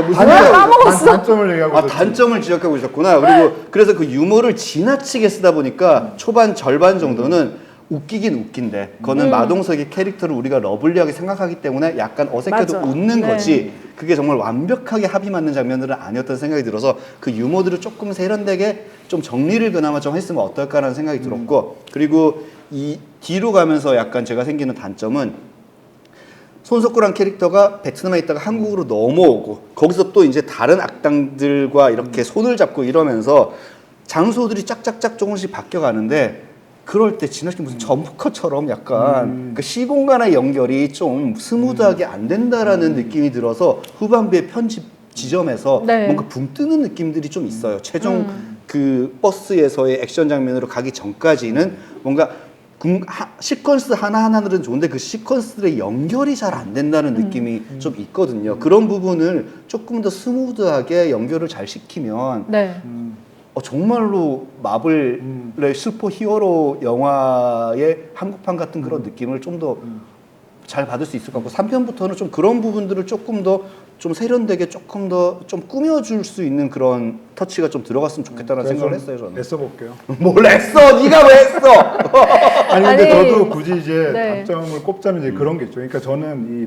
무슨 얘기하고 까먹었어. 단점을 얘기하고 아, 있었지. 단점을 지적하고 있었구나. 그리고 그래서 그 유머를 지나치게 쓰다 보니까 초반 절반 정도는 웃기긴 웃긴데 그거는 마동석의 캐릭터를 우리가 러블리하게 생각하기 때문에 약간 어색해도 맞아. 웃는 네. 거지 그게 정말 완벽하게 합이 맞는 장면들은 아니었던 생각이 들어서 그 유머들을 조금 세련되게 좀 정리를 그나마 좀 했으면 어떨까라는 생각이 들었고 그리고 이 뒤로 가면서 약간 제가 생기는 단점은 손석구란 캐릭터가 베트남에 있다가 한국으로 넘어오고 거기서 또 이제 다른 악당들과 이렇게 손을 잡고 이러면서 장소들이 짝짝짝 조금씩 바뀌어가는데 그럴 때 지나치게 무슨 점퍼처럼 약간 그 시공간의 연결이 좀 스무드하게 안 된다라는 느낌이 들어서 후반부의 편집 지점에서 네. 뭔가 붕 뜨는 느낌들이 좀 있어요. 최종 그 버스에서의 액션 장면으로 가기 전까지는 뭔가 시퀀스 하나하나들은 좋은데 그 시퀀스들의 연결이 잘 안 된다는 느낌이 좀 있거든요. 그런 부분을 조금 더 스무드하게 연결을 잘 시키면 네. 정말로 마블의 슈퍼 히어로 영화의 한국판 같은 그런 느낌을 좀 더 잘 받을 수 있을 것 같고 3편부터는 좀 그런 부분들을 조금 더 좀 세련되게 조금 더 좀 꾸며줄 수 있는 그런 터치가 좀 들어갔으면 좋겠다는 생각을 했어요 저는. 애써볼게요. 뭘 했어? 네가 왜 했어? 아니 근데 아니, 저도 굳이 이제 네. 단점을 꼽자면 이제 그런 게 있죠. 그러니까 저는 이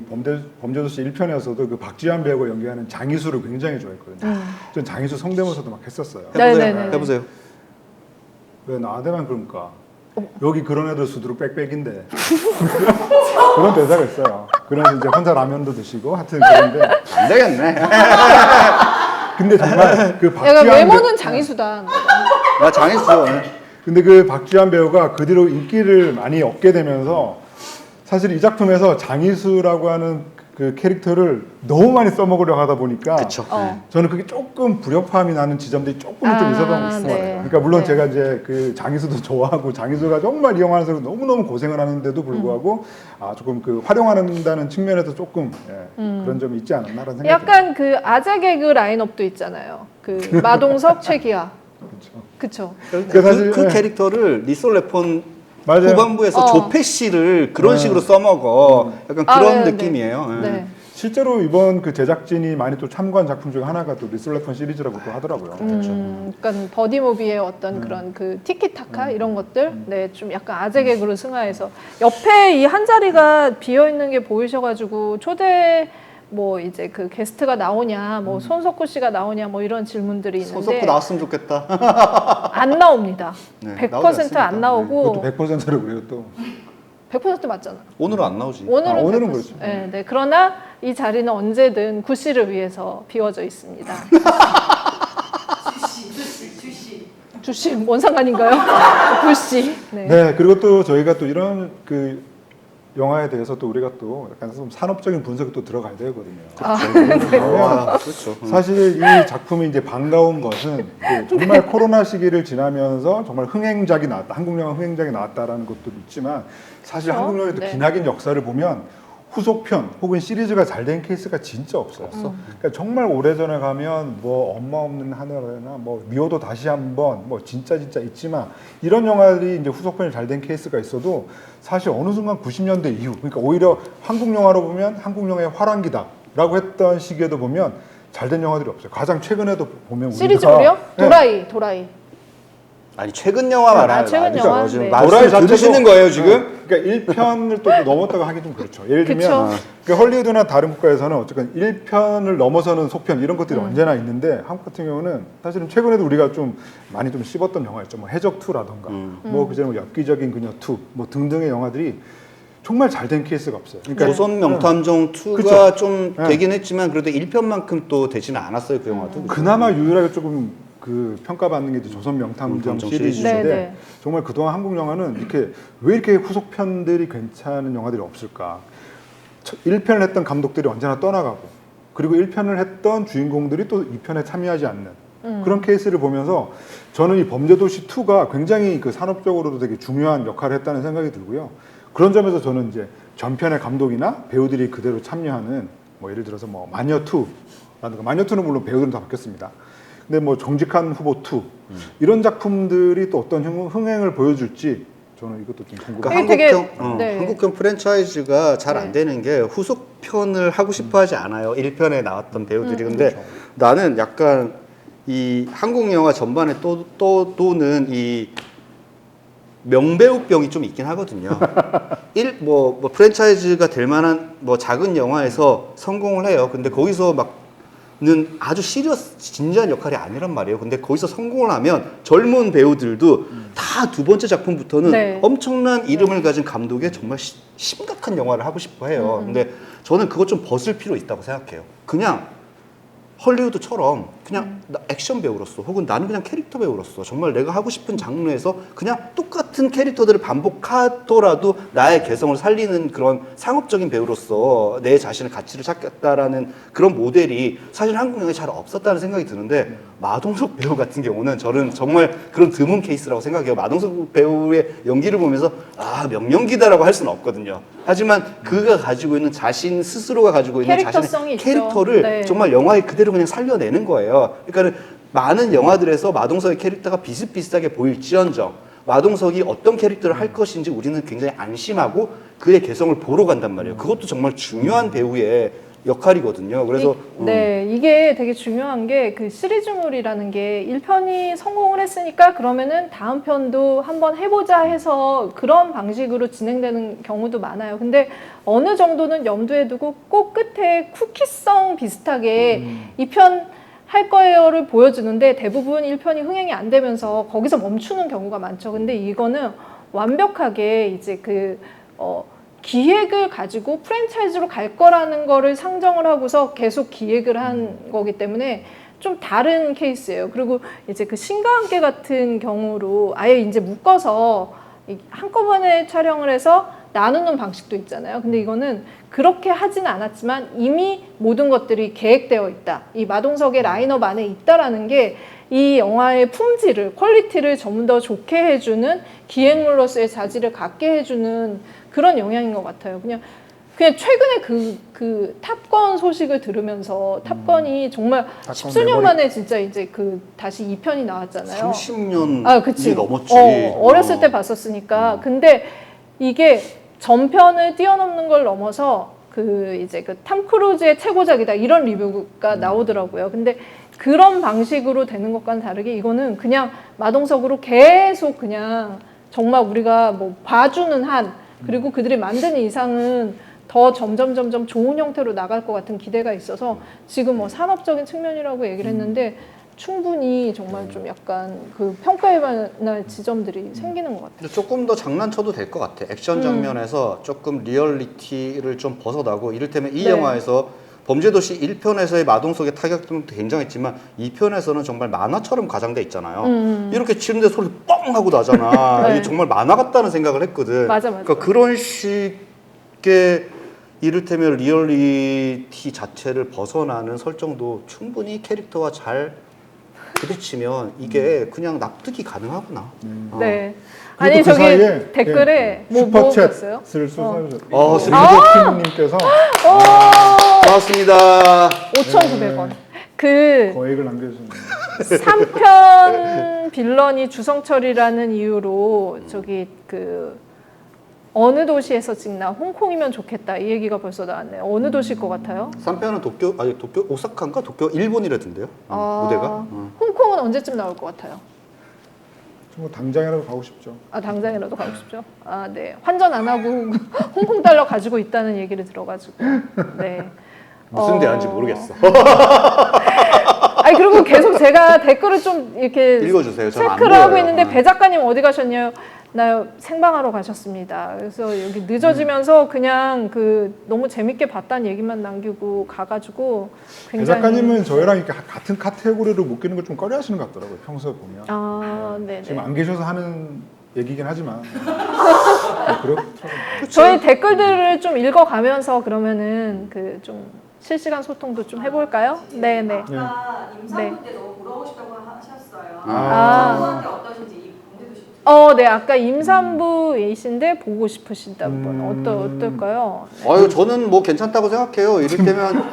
범죄도시 1편에서도 그 박지한 배우가 연기하는 장희수를 굉장히 좋아했거든요. 전 장희수 성대모사도 막 했었어요. 네, 네, 네. 해보세요. 왜 나한테만 그러니까 여기 그런 애들 수두룩 빽빽인데 그런 대사가 있어요. 그래서 이제 혼자 라면도 드시고 하여튼 그런데 안 되겠네. 근데 정말 그 약간 박지한 외모는 장희수다. 나 장했어. 근데 그 박지한 배우가 그 뒤로 인기를 많이 얻게 되면서 사실 이 작품에서 장희수라고 하는 그 캐릭터를 너무 많이 써먹으려 하다 보니까 그쵸. 저는 그게 조금 불협화음이 나는 지점들이 조금 좀 있었던 것 같아요. 네. 그러니까 물론 네. 제가 이제 그 장희수도 좋아하고 장희수가 정말 이 영화에서 너무너무 고생을 하는데도 불구하고 조금 그 활용한다는 측면에서 조금 그런 점이 있지 않았나라는 생각이 약간 그 아재 개그 라인업도 있잖아요. 그 마동석, 최기아. 그쵸. 그러니까 사실, 그 예. 캐릭터를 리솔 레폰 맞아요. 후반부에서 조페 씨를 그런 식으로 써먹어. 약간 그런 네, 느낌이에요. 네. 예. 네. 실제로 이번 그 제작진이 많이 또 참고한 작품 중에 하나가 또 리슬레폰 시리즈라고 또 하더라고요. 약간 버디무비의 어떤 그런 그 티키타카 이런 것들, 네, 좀 약간 아재 개그로 승화해서 옆에 이 한 자리가 비어 있는 게 보이셔가지고 초대 뭐 이제 그 게스트가 나오냐, 뭐 손석구 씨가 나오냐, 뭐 이런 질문들이 있는데 손석구 나왔으면 좋겠다. 안 나옵니다. 네, 100% 나오지 안 않습니다. 나오고 그것도 100%로 그래요 또. 100% 맞잖아. 오늘은 안 나오지. 오늘은 오늘은 100%. 그렇죠. 네, 네. 그러나 이 자리는 언제든 구 씨를 위해서 비워져 있습니다. 주씨 뭔 상관인가요? 구 씨. 네. 네, 그리고 또 저희가 또 이런 그 영화에 대해서 또 우리가 또 약간 좀 산업적인 분석이 또 들어가야 되거든요. 그렇죠. 사실 이 작품이 이제 반가운 것은 그 정말 코로나 시기를 지나면서 정말 흥행작이 나왔다, 한국 영화 흥행작이 나왔다라는 것도 있지만 사실 한국 영화의 또 네. 기나긴 역사를 보면 후속편 혹은 시리즈가 잘 된 케이스가 진짜 없어요. 그러니까 정말 오래전에 가면 뭐 엄마 없는 하늘이나 뭐 미워도 다시 한번 뭐 진짜 있지만 이런 영화들이 이제 후속편이 잘 된 케이스가 있어도 사실 어느 순간 90년대 이후 그러니까 오히려 한국 영화로 보면 한국 영화의 화랑기다라고 했던 시기에도 보면 잘 된 영화들이 없어요. 가장 최근에도 보면 시리즈로요? 네. 도라이. 아니 최근 영화 말하는 최근 거죠. 영화? 지금 네. 말씀 들으시는 거예요 지금? 그러니까 1편을 또 넘었다고 하기 좀 그렇죠. 예를 들면 그쵸. 그러니까 헐리우드나 다른 국가에서는 어쨌든 1편을 넘어서는 속편 이런 것들이 언제나 있는데 한국 같은 경우는 사실은 최근에도 우리가 좀 많이 좀 씹었던 영화였죠. 뭐 해적 2라던가 뭐 그전에 뭐 엽기적인 그녀 2 뭐 등등의 영화들이 정말 잘 된 케이스가 없어요. 그러니까 조선 명탐정 2가 그쵸. 좀 네. 되긴 했지만 그래도 1편만큼 또 되지는 않았어요 그 영화도. 그나마 유일하게 조금 그 평가받는 게 이제 조선 명탐정 명탐정 시리즈인데 네, 네. 정말 그동안 한국 영화는 이렇게 왜 이렇게 후속편들이 괜찮은 영화들이 없을까? 1편을 했던 감독들이 언제나 떠나가고 그리고 1편을 했던 주인공들이 또 2편에 참여하지 않는 그런 케이스를 보면서 저는 이 범죄도시 2가 굉장히 그 산업적으로도 되게 중요한 역할을 했다는 생각이 들고요. 그런 점에서 저는 이제 전편의 감독이나 배우들이 그대로 참여하는 뭐 예를 들어서 뭐 마녀 2라든가 마녀 2는 물론 배우들은 다 바뀌었습니다. 근데 뭐 정직한 후보 2 이런 작품들이 또 어떤 흥행을 보여줄지 저는 이것도 좀 궁금해요. 그러니까 네. 한국형 프랜차이즈가 잘 안 되는 게 후속편을 하고 싶어 하지 않아요. 1편에 나왔던 배우들이. 근데 나는 약간 이 한국 영화 전반에 또는 이 명배우병이 좀 있긴 하거든요. 뭐 프랜차이즈가 될 만한 뭐 작은 영화에서 성공을 해요. 근데 거기서 막는 아주 진지한 역할이 아니란 말이에요. 근데 거기서 성공을 하면 젊은 배우들도 다 두 번째 작품부터는 네. 엄청난 이름을 가진 감독의 정말 심각한 영화를 하고 싶어 해요. 근데 저는 그것 좀 벗을 필요 있다고 생각해요. 그냥 헐리우드처럼 그냥 나 액션 배우로서 혹은 나는 그냥 캐릭터 배우로서 정말 내가 하고 싶은 장르에서 그냥 똑같은 캐릭터들을 반복하더라도 나의 개성을 살리는 그런 상업적인 배우로서 내 자신의 가치를 찾겠다라는 그런 모델이 사실 한국 영화에 잘 없었다는 생각이 드는데 마동석 배우 같은 경우는 저는 정말 그런 드문 케이스라고 생각해요. 마동석 배우의 연기를 보면서 명연기다라고 할 수는 없거든요. 하지만 그가 가지고 있는 자신 스스로가 가지고 있는 캐릭터성이 자신의 있죠. 캐릭터를 네. 정말 영화에 그대로 그냥 살려내는 거예요. 그러니까 많은 영화들에서 마동석의 캐릭터가 비슷비슷하게 보일지언정 마동석이 어떤 캐릭터를 할 것인지 우리는 굉장히 안심하고 그의 개성을 보러 간단 말이에요. 그것도 정말 중요한 배우의 역할이거든요. 그래서 네, 이게 되게 중요한 게 그 시리즈물이라는 게 1편이 성공을 했으니까 그러면은 다음 편도 한번 해보자 해서 그런 방식으로 진행되는 경우도 많아요. 근데 어느 정도는 염두에 두고 꼭 끝에 쿠키성 비슷하게 2편 할 거예요를 보여주는데 대부분 1편이 흥행이 안 되면서 거기서 멈추는 경우가 많죠. 근데 이거는 완벽하게 이제 기획을 가지고 프랜차이즈로 갈 거라는 거를 상정을 하고서 계속 기획을 한 거기 때문에 좀 다른 케이스예요. 그리고 이제 그 신과 함께 같은 경우로 아예 이제 묶어서 한꺼번에 촬영을 해서 나누는 방식도 있잖아요. 근데 이거는 그렇게 하진 않았지만 이미 모든 것들이 계획되어 있다. 이 마동석의 라인업 안에 있다라는 게 이 영화의 품질을, 퀄리티를 좀 더 좋게 해주는 기획물로서의 자질을 갖게 해주는 그런 영향인 것 같아요. 그냥 최근에 그 탑건 소식을 들으면서 탑건이 정말 십수년 만에 진짜 이제 다시 2편이 나왔잖아요. 30년이 넘었지. 어렸을 때 봤었으니까. 근데 이게 전편을 뛰어넘는 걸 넘어서 이제 탐 크루즈의 최고작이다 이런 리뷰가 나오더라고요. 근데 그런 방식으로 되는 것과는 다르게 이거는 그냥 마동석으로 계속 그냥 정말 우리가 뭐 봐주는 한 그리고 그들이 만드는 이상은 더 점점 좋은 형태로 나갈 것 같은 기대가 있어서 지금 뭐 산업적인 측면이라고 얘기를 했는데 충분히 정말 좀 약간 평가해 만할 지점들이 생기는 것 같아요. 근데 조금 더 장난쳐도 될 것 같아. 액션 장면에서 조금 리얼리티를 좀 벗어나고 이를테면 이 네. 영화에서 범죄도시 1편에서의 마동석의 타격도 굉장했지만 2편에서는 정말 만화처럼 과장돼 있잖아요. 이렇게 치는데 소리 뻥 하고 나잖아. 네. 이게 정말 만화 같다는 생각을 했거든. 맞아. 그러니까 그런 식의 이를테면 리얼리티 자체를 벗어나는 설정도 충분히 캐릭터와 잘 부딪히면 이게 그냥 납득이 가능하구나. 네. 그리고 아니 그 저기 사이에, 댓글에 뭐 봤어요? 슈퍼챗을 쏘셔서 스리더킹님께서 고맙습니다. 5,900원. 거액을 남겨주셨네요. 3편 빌런이 주성철이라는 이유로 어느 도시에서 찍나 홍콩이면 좋겠다 이 얘기가 벌써 나왔네요. 어느 도시일 것 같아요? 3편은 도쿄 오사카인가 도쿄 일본이라던데요. 무대가. 홍콩은 언제쯤 나올 것 같아요? 뭐 당장이라도 가고 싶죠. 당장이라도 가고 싶죠. 네. 환전 안 하고 홍콩 달러 가지고 있다는 얘기를 들어가지고. 네. 무슨 대화인지 모르겠어. 아니 그리고 계속 제가 댓글을 좀 이렇게 읽어주세요. 저는 안 체크를 하고 보여요. 있는데 배 작가님 어디 가셨냐요? 나 생방하러 가셨습니다. 그래서 여기 늦어지면서 그냥 너무 재밌게 봤다는 얘기만 남기고 가가지고 배 굉장히 작가님은 저희랑 이렇게 같은 카테고리로 묶이는 걸 좀 꺼려하시는 것 같더라고요. 평소에 보면. 네네. 지금 안 계셔서 하는 얘기긴 하지만 그렇더라고요. 저희 댓글들을 좀 읽어가면서 그러면은 좀 실시간 소통도 좀 해볼까요? 네네. 아까 네. 임산부 때 너무 물어보고 싶다고 하셨어요. 아. 임산부한테 어떠신지 이 범죄도시 네. 아까 임산부이신데 보고 싶으신다는 분 어떨까요? 아유 저는 뭐 괜찮다고 생각해요. 이를테면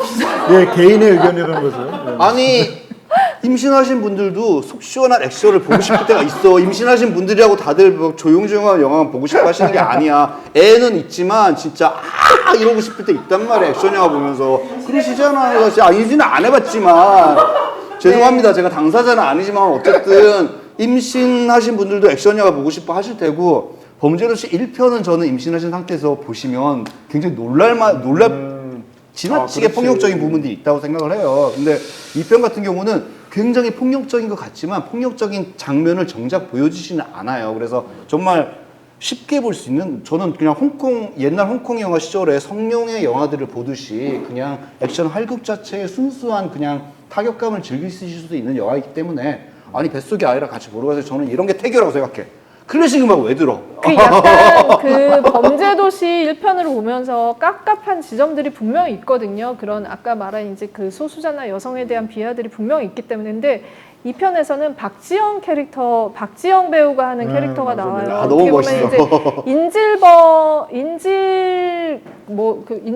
예, 개인의 의견이라는 거죠. 네. 아니 임신하신 분들도 속 시원한 액션을 보고 싶을 때가 있어. 임신하신 분들이라고 다들 뭐 조용조용한 영화만 보고 싶어 하시는 게 아니야. 애는 있지만 진짜 이러고 싶을 때 있단 말이야. 액션 영화 보면서. 그러시잖아요. 진짜 임신은 안 해봤지만 죄송합니다. 제가 당사자는 아니지만 어쨌든 임신하신 분들도 액션 영화 보고 싶어 하실 테고 범죄도시 1편은 저는 임신하신 상태에서 보시면 굉장히 지나치게 그렇지. 폭력적인 부분들이 있다고 생각을 해요. 근데 2편 같은 경우는 굉장히 폭력적인 것 같지만 폭력적인 장면을 정작 보여주지는 않아요. 그래서 정말 쉽게 볼 수 있는, 저는 그냥 옛날 홍콩 영화 시절에 성룡의 영화들을 보듯이 그냥 액션 활극 자체의 순수한 그냥 타격감을 즐길 수도 있는 영화이기 때문에 아니 뱃속의 아이라 같이 보러 가서 저는 이런 게 태교라고 생각해. 클래식 음악 왜 들어? 그 약간 그 범죄도시 1편을 보면서 깝깝한 지점들이 분명히 있거든요. 그런 아까 말한 이제 그 소수자나 여성에 대한 비하들이 분명히 있기 때문에. 근데 2편에서는 박지영 배우가 하는 캐릭터가 맞아. 나와요. 아, 너무 어떻게 보면 멋있어.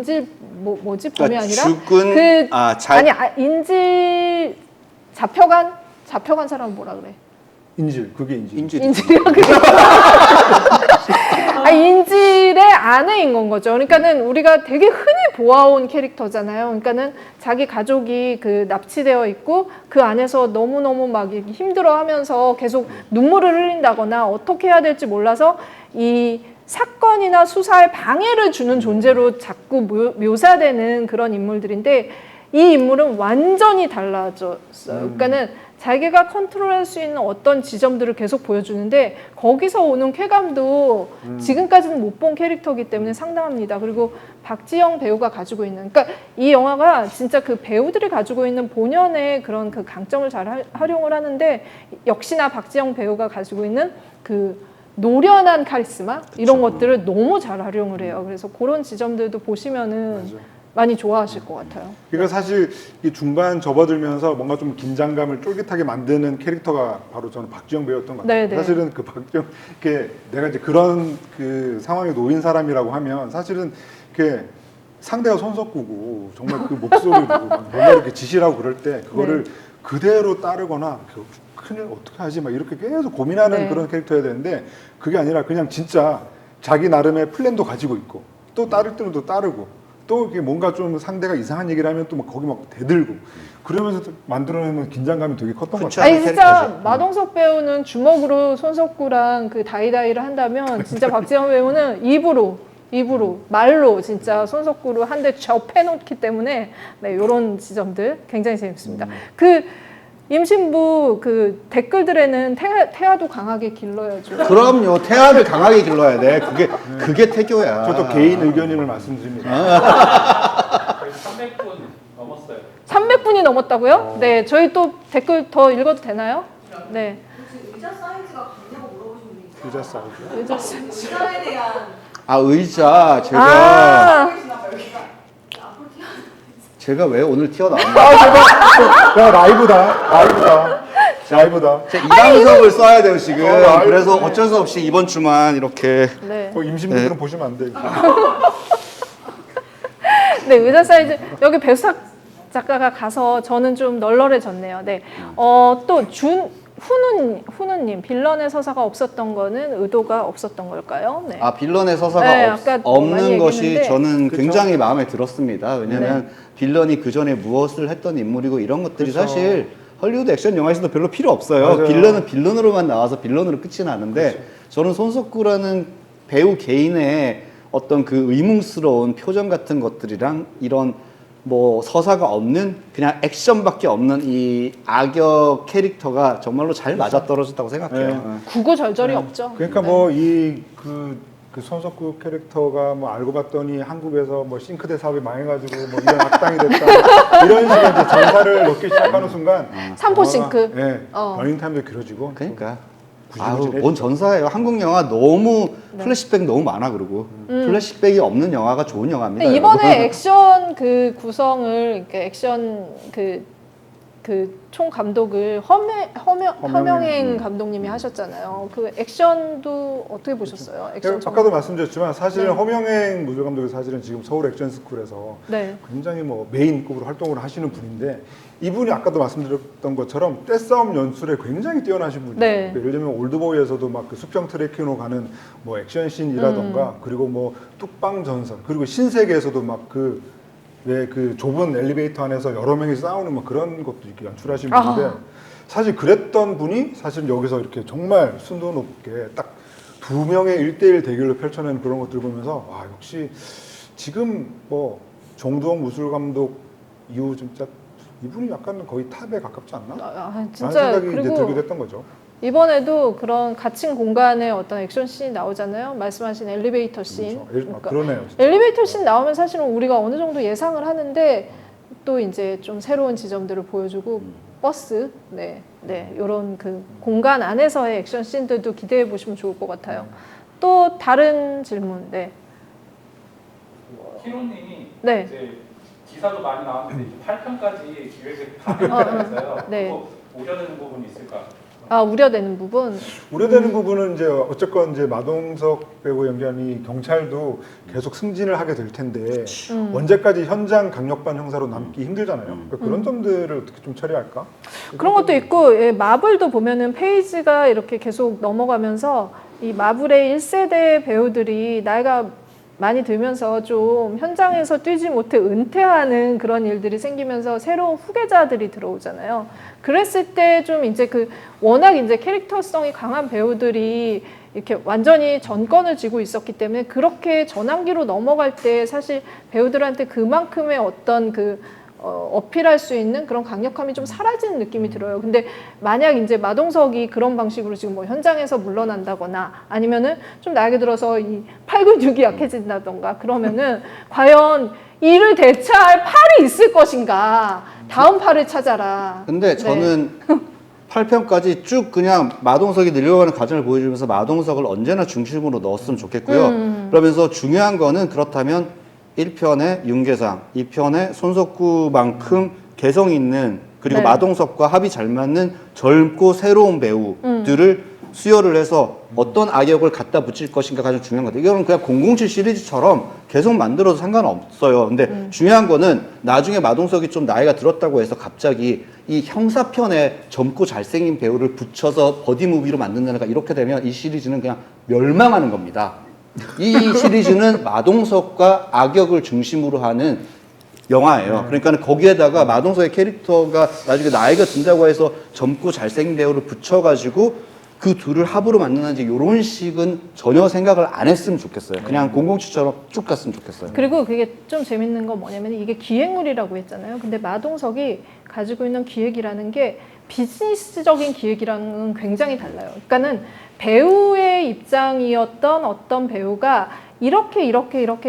이제 뭐지 범이 그러니까 아니라 죽은 인질 잡혀간 사람은 뭐라 그래? 그게 인질. 인질이야 그게. 인질의 아내인 건 거죠. 그러니까는 우리가 되게 흔히 보아온 캐릭터잖아요. 그러니까는 자기 가족이 그 납치되어 있고 그 안에서 너무너무 막 이렇게 힘들어하면서 계속 눈물을 흘린다거나 어떻게 해야 될지 몰라서 이 사건이나 수사에 방해를 주는 존재로 자꾸 묘사되는 그런 인물들인데 이 인물은 완전히 달라졌어요. 그러니까는 자기가 컨트롤할 수 있는 어떤 지점들을 계속 보여주는데 거기서 오는 쾌감도 지금까지는 못 본 캐릭터이기 때문에 상당합니다. 그리고 박지영 배우가 가지고 있는, 그러니까 이 영화가 진짜 그 배우들이 가지고 있는 본연의 그런 그 강점을 잘 활용을 하는데 역시나 박지영 배우가 가지고 있는 그 노련한 카리스마 이런 것들을 너무 잘 활용을 해요. 그래서 그런 지점들도 보시면은 많이 좋아하실 것 같아요. 그러니까 사실 이 중반 접어들면서 뭔가 좀 긴장감을 쫄깃하게 만드는 캐릭터가 바로 저는 박지영 배우였던 것 같아요. 네네. 사실은 그 박지영, 내가 이제 그런 그 상황에 놓인 사람이라고 하면 사실은 상대가 손석구고 정말 그 목소리로 뭔가 이렇게 지시라고 그럴 때 그거를 그대로 따르거나 큰일 어떻게 하지 막 이렇게 계속 고민하는 그런 캐릭터여야 되는데 그게 아니라 그냥 진짜 자기 나름의 플랜도 가지고 있고 또 따를 때는 또 따르고 또 이게 뭔가 좀 상대가 이상한 얘기를 하면 또 막 거기 막 대들고 그러면서 만들어내는 긴장감이 되게 컸던 것 같아요. 아니 진짜 마동석 배우는 주먹으로 손석구랑 그 다이다이를 한다면 진짜 박지영 배우는 입으로 말로 진짜 손석구로 한 대 접해놓기 때문에 이런 지점들 굉장히 재밌습니다. 그 임신부 그 댓글들에는 태아도 강하게 길러야죠. 그럼요. 태아를 강하게 길러야 돼. 그게 태교야. 저도 개인 의견임을 말씀드립니다. 거의 300분 넘었어요. 300분이 넘었다고요? 네, 저희 또 댓글 더 읽어도 되나요? 네. 혹시 의자 사이즈가 같냐고 물어보신 분이 있어요. 의자 사이즈. 의자 사이즈. 의자에 대한 의자 제가 보이시나봐요, 여기가. 앞으로 제가 왜 오늘 튀어나왔나? 야 라이브다. 이강석을 써야 돼요 지금. 그래서 어쩔 수 없이 이번 주만 이렇게. 네. 임신부들은 보시면 안 돼. 네, 의자 사이즈 여기 배수탁 작가가 가서 저는 좀 널널해졌네요. 네. 또 훈우님 빌런의 서사가 없었던 거는 의도가 없었던 걸까요? 네. 빌런의 서사가 네, 아까 많이 없는 것이 얘기했는데. 저는 그쵸? 굉장히 마음에 들었습니다. 왜냐면 빌런이 그 전에 무엇을 했던 인물이고 이런 것들이 그쵸. 사실 헐리우드 액션 영화에서도 별로 필요 없어요. 맞아요. 빌런은 빌런으로만 나와서 빌런으로 끝이 나는데 저는 손석구라는 배우 개인의 어떤 그 의문스러운 표정 같은 것들이랑 이런 뭐 서사가 없는 그냥 액션밖에 없는 이 악역 캐릭터가 정말로 잘 맞아떨어졌다고 생각해요. 네. 구구절절이 없죠. 그러니까 네. 뭐 그 손석구 캐릭터가 뭐 알고 봤더니 한국에서 뭐 싱크대 사업이 망해가지고 뭐 이런 악당이 됐다 이런 식의 이제 전사를 넣기 시작하는 순간 삼포 영화가, 싱크. 러닝 타임도 길어지고 그러니까 구질구질해지죠. 뭔 전사예요. 한국 영화 너무 플래시백 너무 많아. 그리고 플래시백이 없는 영화가 좋은 영화입니다. 근데 이번에 여러분. 액션 그 구성을 액션 그 그 총 감독을 허명행 감독님이 하셨잖아요. 그 액션도 어떻게 보셨어요? 액션 아까도 말씀드렸지만 사실은 네. 허명행 무술 감독이 사실은 지금 서울 액션 스쿨에서 네. 굉장히 뭐 메인급으로 활동을 하시는 분인데 이분이 아까도 말씀드렸던 것처럼 떼싸움 연출에 굉장히 뛰어나신 분이에요. 네. 그러니까 예를 들면 올드보이에서도 막 그 수평 트레킹으로 가는 뭐 액션씬이라던가 그리고 뭐 뚝방 전선 그리고 신세계에서도 막 왜 그 좁은 엘리베이터 안에서 여러 명이 싸우는 뭐 그런 것도 이렇게 연출하신 분인데 아하. 사실 그랬던 분이 사실 여기서 이렇게 정말 순도 높게 딱 두 명의 1대1 대결을 펼쳐내는 그런 것들 보면서 와 역시 지금 뭐 정두영 무술 감독 이후 진짜 이분이 약간 거의 탑에 가깝지 않나? 라는 진짜 생각이 이제 들게 그리고 됐던 거죠. 이번에도 그런 갇힌 공간에 어떤 액션 씬이 나오잖아요. 말씀하신 엘리베이터 씬. 그렇죠. 그러네요. 진짜. 엘리베이터 씬 나오면 사실은 우리가 어느 정도 예상을 하는데 또 이제 좀 새로운 지점들을 보여주고 버스, 이런 그 공간 안에서의 액션 씬들도 기대해 보시면 좋을 것 같아요. 또 다른 질문, 키로님이 네. 이제 기사도 많이 나왔는데 8편까지 기획을 다 했어요. 네. 그거 우려되는 부분이 있을까? 우려되는 부분. 우려되는 부분은 이제 어쨌건 이제 마동석 배우 연기하는 경찰도 계속 승진을 하게 될 텐데 언제까지 현장 강력반 형사로 남기 힘들잖아요. 그러니까 그런 점들을 어떻게 좀 처리할까? 그런 것도 있고 마블도 보면은 페이지가 이렇게 계속 넘어가면서 이 마블의 1세대 배우들이 나이가 많이 들면서 좀 현장에서 뛰지 못해 은퇴하는 그런 일들이 생기면서 새로운 후계자들이 들어오잖아요. 그랬을 때 좀 이제 워낙 이제 캐릭터성이 강한 배우들이 이렇게 완전히 전권을 쥐고 있었기 때문에 그렇게 전환기로 넘어갈 때 사실 배우들한테 그만큼의 어떤 어필할 수 있는 그런 강력함이 좀 사라지는 느낌이 들어요. 근데 만약 이제 마동석이 그런 방식으로 지금 뭐 현장에서 물러난다거나 아니면은 좀 나이가 들어서 이 팔근육이 약해진다던가 그러면은 과연 이를 대체할 팔이 있을 것인가? 다음 팔을 찾아라. 근데 저는 8편까지 쭉 그냥 마동석이 늘려가는 과정을 보여주면서 마동석을 언제나 중심으로 넣었으면 좋겠고요. 그러면서 중요한 거는 그렇다면 1편의 윤계상, 2편의 손석구만큼 개성 있는 그리고 마동석과 합이 잘 맞는 젊고 새로운 배우들을 수혈을 해서 어떤 악역을 갖다 붙일 것인가 가장 중요한 것 같아요. 이거는 그냥 007 시리즈처럼 계속 만들어도 상관없어요. 근데 중요한 거는 나중에 마동석이 좀 나이가 들었다고 해서 갑자기 이 형사편에 젊고 잘생긴 배우를 붙여서 버디무비로 만든다든가 이렇게 되면 이 시리즈는 그냥 멸망하는 겁니다. 이 시리즈는 마동석과 악역을 중심으로 하는 영화예요. 그러니까 거기에다가 마동석의 캐릭터가 나중에 나이가 든다고 해서 젊고 잘생긴 배우를 붙여가지고 그 둘을 합으로 만드는지 이런 식은 전혀 생각을 안 했으면 좋겠어요. 그냥 007처럼 쭉 갔으면 좋겠어요. 그리고 그게 좀 재밌는 건 뭐냐면 이게 기획물이라고 했잖아요. 근데 마동석이 가지고 있는 기획이라는 게 비즈니스적인 기획이랑은 굉장히 달라요. 그러니까는 배우의 입장이었던 어떤 배우가 이렇게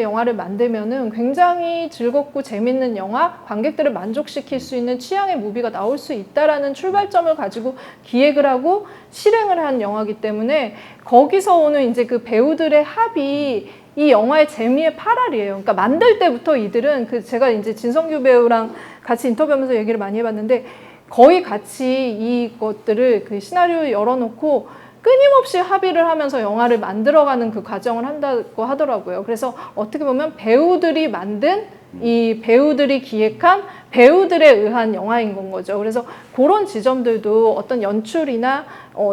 영화를 만들면은 굉장히 즐겁고 재밌는 영화, 관객들을 만족시킬 수 있는 취향의 무비가 나올 수 있다라는 출발점을 가지고 기획을 하고 실행을 한 영화이기 때문에 거기서 오는 이제 그 배우들의 합이 이 영화의 재미의 팔알이에요. 그러니까 만들 때부터 이들은 제가 이제 진성규 배우랑 같이 인터뷰하면서 얘기를 많이 해봤는데 거의 같이 이것들을 시나리오 열어놓고 끊임없이 합의를 하면서 영화를 만들어가는 그 과정을 한다고 하더라고요. 그래서 어떻게 보면 배우들이 만든 이 배우들이 기획한 배우들에 의한 영화인 건 거죠. 그래서 그런 지점들도 어떤 연출이나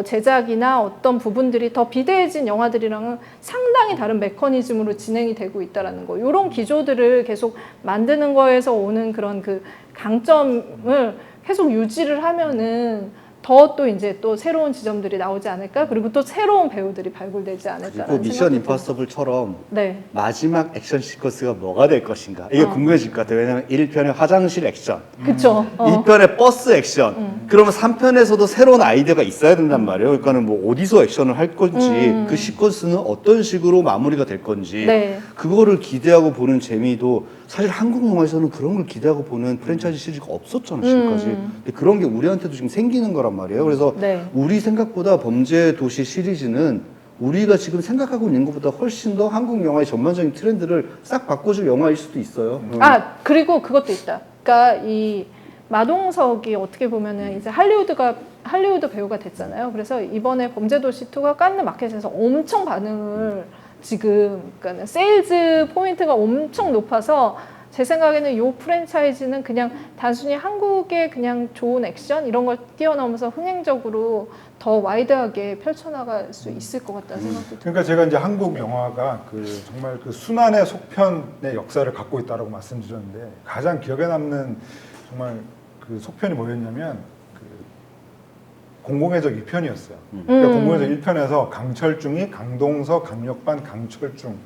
제작이나 어떤 부분들이 더 비대해진 영화들이랑은 상당히 다른 메커니즘으로 진행이 되고 있다는 거. 이런 기조들을 계속 만드는 거에서 오는 그런 강점을 계속 유지를 하면은 더 또 이제 또 새로운 지점들이 나오지 않을까? 그리고 또 새로운 배우들이 발굴되지 않을까? 그리고 미션 임파서블처럼 네. 마지막 액션 시퀀스가 뭐가 될 것인가 이게 궁금해질 것 같아요. 왜냐면 1편의 화장실 액션, 그쵸. 2편의 버스 액션, 그러면 3편에서도 새로운 아이디어가 있어야 된단 말이에요. 그러니까는 뭐 어디서 액션을 할 건지, 그 시퀀스는 어떤 식으로 마무리가 될 건지, 네. 그거를 기대하고 보는 재미도 사실 한국 영화에서는 그런 걸 기대하고 보는 프랜차이즈 시리즈가 없었잖아요, 지금까지. 근데 그런 게 우리한테도 지금 생기는 거란 말이에요. 그래서 네. 우리 생각보다 범죄 도시 시리즈는 우리가 지금 생각하고 있는 것보다 훨씬 더 한국 영화의 전반적인 트렌드를 싹 바꿔줄 영화일 수도 있어요. 그리고 그것도 있다. 그러니까 이 마동석이 어떻게 보면은 이제 할리우드 배우가 됐잖아요. 그래서 이번에 범죄도시 2가 깐느 마켓에서 엄청 반응을 지금 그러니까 세일즈 포인트가 엄청 높아서 제 생각에는 이 프랜차이즈는 그냥 단순히 한국의 그냥 좋은 액션 이런 걸 뛰어넘어서 흥행적으로 더 와이드하게 펼쳐나갈 수 있을 것 같다는 생각도 들어요. 그러니까 제가 이제 한국 영화가 그 정말 그 순환의 속편의 역사를 갖고 있다라고 말씀드렸는데 가장 기억에 남는 정말 그 속편이 뭐였냐면 그 공공의적 2편이었어요. 그러니까 공공의적 1편에서 강철중이 강동석, 강력반, 강철중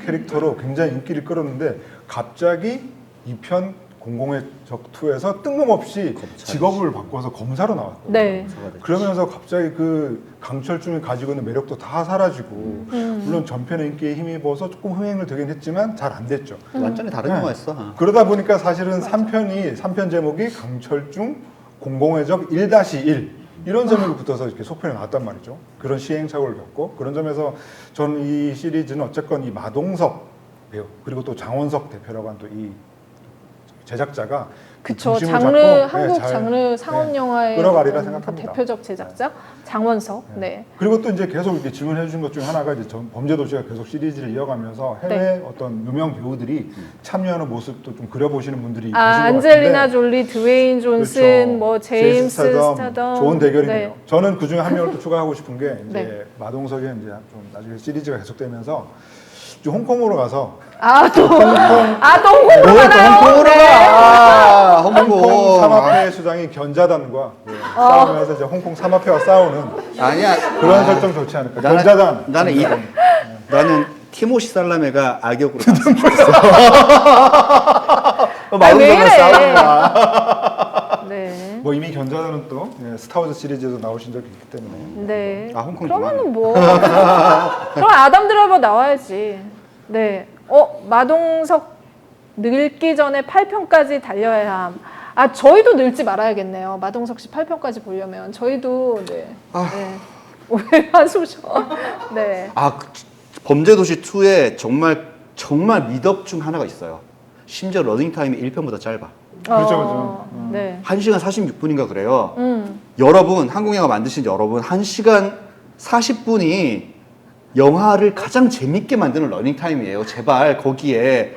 캐릭터로 굉장히 인기를 끌었는데 갑자기 2편 공공의적 2에서 뜬금없이 직업을 바꿔서 검사로 나왔거든요. 네. 그러면서 갑자기 그 강철중이 가지고 있는 매력도 다 사라지고 물론 전편의 인기에 힘입어서 조금 흥행을 되긴 했지만 잘 안 됐죠. 완전히 다른 영화였어. 그러다 보니까 사실은 3편 제목이 강철중 공공의적 1-1 이런 제목이 붙어서 이렇게 속편이 나왔단 말이죠. 그런 시행착오를 겪고 그런 점에서 저는 이 시리즈는 어쨌건 이 마동석 배우 그리고 또 장원석 대표라고 한 또 이 제작자가 그쵸. 중심을 장르 잡고, 한국 잘, 장르 상업 영화의 끌어가리라 어떤 생각합니다. 대표적 제작자 장원석. 네. 그리고 또 이제 계속 이렇게 질문해 주신 것 중에 하나가 이제 범죄도시가 계속 시리즈를 이어가면서 해외 네. 어떤 유명 배우들이 참여하는 모습도 좀 그려보시는 분들이 아, 계신 것 안젤리나 같은데 졸리, 드웨인 존슨, 그렇죠. 뭐 제임스 스타덤. 좋은 대결이네요. 네. 저는 그 중에 한 명을 또 추가하고 싶은 게 이제 네. 마동석이 이제 좀 나중에 시리즈가 계속되면서 좀 홍콩으로 가서 또 홍콩으로 가나요? 홍콩으로 가. 홍콩 삼합회 수장이 견자단과 싸우면서 이제 홍콩 삼합회와 싸우는 아니야. 그런 설정 좋지 않을까? 견자단. 나는 티모시 살라메가 악역으로 왜 이래? 싸우는 거야. 네. 뭐 이미 견자단은 또 스타워즈 시리즈에도 나오신 적이 있기 때문에. 네. 아, 홍콩 그러면은 뭐 그럼 아담 드라이버 나와야지. 네. 마동석 늙기 전에 8편까지 달려야 함. 아, 저희도 늙지 말아야겠네요. 마동석 씨 8편까지 보려면 저희도 네. 네. 왜 한숨 쉬어? 네. 범죄도시 2에 정말 미덕 중 하나가 있어요. 심지어 러닝 타임이 1편보다 짧아. 그렇죠. 네. 1시간 46분인가 그래요. 여러분, 한국 영화 만드신 여러분, 1시간 40분이 영화를 가장 재밌게 만드는 러닝 타임이에요. 제발 거기에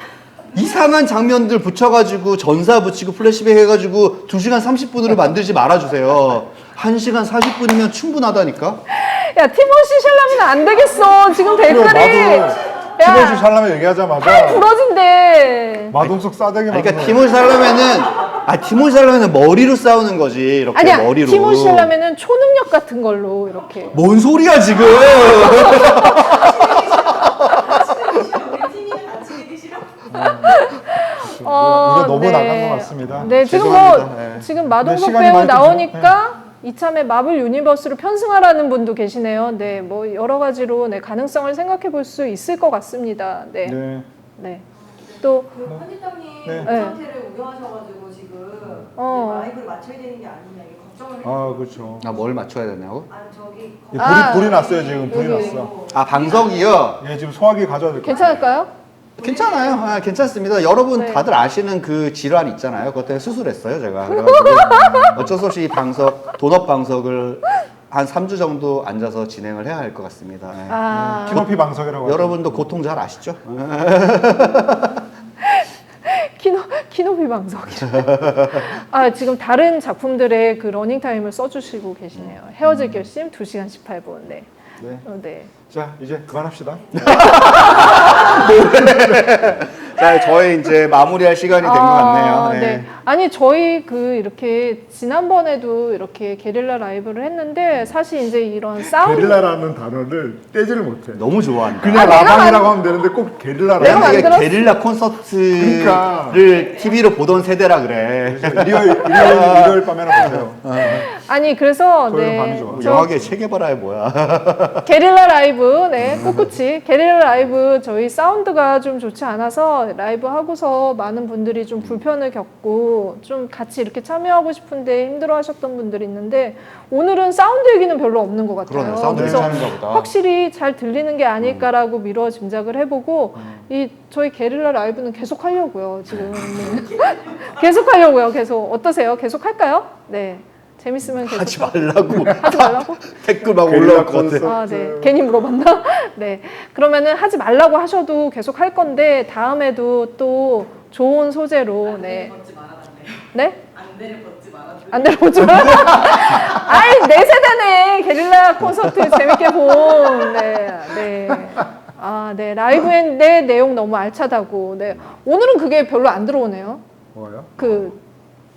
이상한 장면들 붙여가지고 전사 붙이고 플래시백 해가지고 2시간 30분으로 만들지 말아주세요. 1시간 40분이면 충분하다니까. 야, 티모시 샬라메는 안 되겠어. 지금 댓글이. 티모시 샬라메 얘기하자마자 부러진대. 마동석 싸대기 그러니까 맞는 티모시 살라메는 머리로 싸우는 거지. 이렇게 아니야, 머리로. 티모시 샬라메는 초능력 같은 걸로 이렇게. 뭔 소리야 지금? 우리 팀이는 같이 얘기 싫어. 우리가 너무 나간 것 같습니다. 네, 지금 죄송합니다. 네. 지금 마동석 시간이 배우 많이 나오니까 이참에 마블 유니버스로 편승하라는 분도 계시네요. 네, 뭐 여러 가지로 가능성을 생각해 볼 수 있을 것 같습니다. 네, 네. 네. 또 그 편집장님 네. 상태를 우려하셔가지고 지금 라이브를 맞춰야 되는 게 아니냐 이게 걱정을 해요. 그렇죠. 뭘 맞춰야 되냐고? 저기 불이 났어요 지금 불이 여기. 났어. 방석이요? 예, 지금 소화기 가져야 될 것 같아요. 괜찮을까요? 괜찮아요. 괜찮습니다. 여러분 네. 다들 아시는 그 질환 있잖아요. 그것 때문에 수술했어요, 제가. 그래가지고 어쩔 수 없이 이 돈업 방석을 한 3주 정도 앉아서 진행을 해야 할 것 같습니다. 네. 키높이 방석이라고 하죠. 여러분도 고통 잘 아시죠? 키노비 방석. 지금 다른 작품들의 그 러닝 타임을 써주시고 계시네요. 헤어질 결심 2시간 18분. 네. 네. 네. 자 이제 그만합시다. 자, 저희 이제 마무리할 시간이 된 것 같네요. 네. 아니 저희 이렇게 지난번에도 이렇게 게릴라 라이브를 했는데 사실 이제 이런 사운드 게릴라라는 단어를 떼지를 못해. 너무 좋아한다. 그냥 라방이라고 하면 되는데 꼭 게릴라라고. 내가 이게 만들었어. 게릴라 콘서트를 그러니까. TV로 보던 세대라 그래. 일요일 밤에나 보세요. 아니 그래서 저희는 밤이 좋아. 영화계 체계바라야 뭐야. 게릴라 라이브 네 꿋꿋이 게릴라 라이브 저희 사운드가 좀 좋지 않아서 라이브 하고서 많은 분들이 좀 불편을 겪고 좀 같이 이렇게 참여하고 싶은데 힘들어하셨던 분들이 있는데 오늘은 사운드 얘기는 별로 없는 것 같아요. 그러네요. 사운드 그래서 괜찮은가 보다. 확실히 잘 들리는 게 아닐까라고 미뤄 짐작을 해보고 이 저희 게릴라 라이브는 계속 하려고요. 지금 계속 하려고요. 계속 어떠세요? 계속 할까요? 네. 재밌으면 계속 하지 말라고. 하지 말라고? 댓글 막 게릴라 올라올 것 같아. 아, 네. 괜히 물어봤나? 네. 그러면은 하지 말라고 하셔도 계속 할 건데 다음에도 또 좋은 소재로 네. 벗지 말아달래. 네? 안대를 벗지 말아달래. 안 내려오지 마. 아이, 내 세대네. 게릴라 콘서트 재밌게 본. 네. 네. 아, 네. 라이브인데 내용 너무 알차다고. 네. 오늘은 그게 별로 안 들어오네요. 뭐요?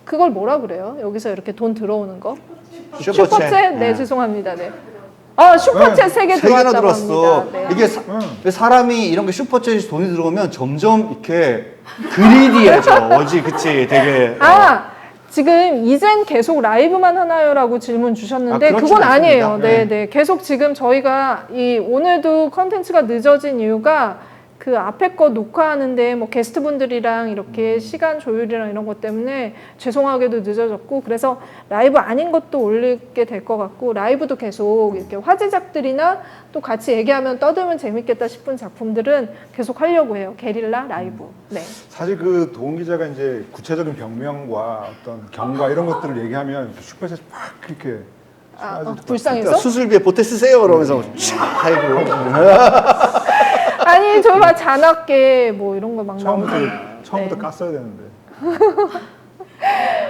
그걸 뭐라 그래요? 여기서 이렇게 돈 들어오는 거? 슈퍼챗. 슈퍼챗? 네, 죄송합니다. 네. 아, 슈퍼챗 3개 세 개나 들어왔다고 들었어. 합니다. 네. 이게 사람이 이런 게 슈퍼챗이 돈이 들어오면 점점 이렇게 그리디해져. 그치? 되게. 아, 지금 이젠 계속 라이브만 하나요라고 질문 주셨는데 아, 그렇진 그건 아니에요. 않습니다. 네, 네. 네. 계속 지금 저희가 이 오늘도 컨텐츠가 늦어진 이유가 그 앞에 거 녹화하는데 뭐 게스트분들이랑 이렇게 시간 조율이랑 이런 것 때문에 죄송하게도 늦어졌고 그래서 라이브 아닌 것도 올리게 될 것 같고 라이브도 계속 이렇게 화제작들이나 또 같이 얘기하면 떠들면 재밌겠다 싶은 작품들은 계속 하려고 해요. 게릴라 라이브. 네. 사실 그 도훈 기자가 이제 구체적인 병명과 어떤 경과 이런 것들을 얘기하면 슈퍼챗 막 이렇게 불쌍해서? 수술비에 보태 쓰세요. 그러면서 촥 하고. 아니 저막 잔악계 뭐 이런 거 막 처음부터 네. 깠어야 되는데.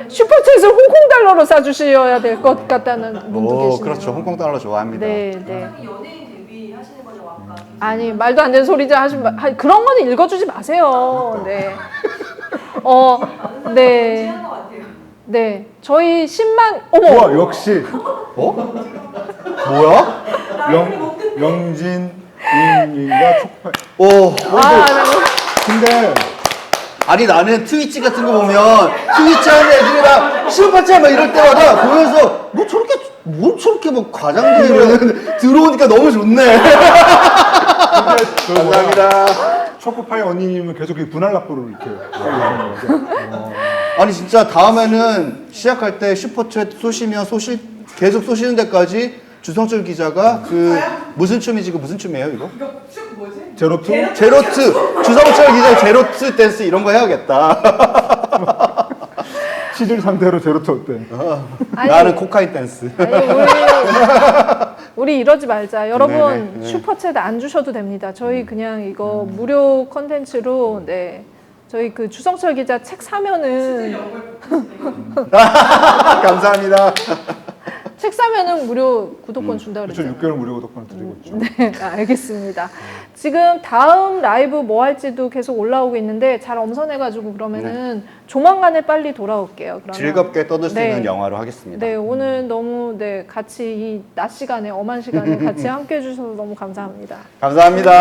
슈퍼챗을 홍콩 달러로 싸주셔야 될 것 같다는 분도 오, 계시네요. 그렇죠. 홍콩 달러 좋아합니다. 네, 네. 연예인 데뷔하시는 거죠, 아까. 아니 말도 안 되는 소리자 그런 거는 읽어주지 마세요. 네. 네. 진한 것 같아요. 네. 저희 10만 어머. 와 역시 어? 뭐야? 영진인과 초코파이. 오. 아, 근데 아니 나는 트위치 같은 거 보면 트위치 하는 애들이랑 슈퍼챗 막 이럴 때마다 보면서 뭐 저렇게 뭐 과장돼 이러는 들어오니까 너무 좋네. 감사합니다. 초코파이 언니님은 계속 이 분할 납부를 이렇게. 아니 진짜 다음에는 시작할 때 슈퍼챗 쏘시면 계속 쏘시는 데까지 주성철 기자가 그 무슨 춤이지 그 무슨 춤이에요 이거? 이거 쭉 뭐지? 제로투? 제로트 주성철 기자 제로트 댄스 이런 거 해야겠다. 치질 상태로 제로투 어때? 아니, 나는 코카인 댄스. 아니 우리 이러지 말자. 여러분 네네. 슈퍼챗 안 주셔도 됩니다. 저희 그냥 이거 무료 컨텐츠로 네. 저희 그 주성철 기자 책 사면은 감사합니다. 책 사면은 무료 구독권 준다 그렇죠. 그랬죠. 6개월 무료 구독권 드리고 있죠. 네, 알겠습니다. 지금 다음 라이브 뭐 할지도 계속 올라오고 있는데 잘 엄선해가지고 그러면은 조만간에 빨리 돌아올게요. 그러면. 즐겁게 떠들 수 네. 있는 영화로 하겠습니다. 네, 오늘 너무 네 같이 이 낮 시간에 엄한 시간에 같이 함께 해주셔서 너무 감사합니다. 감사합니다.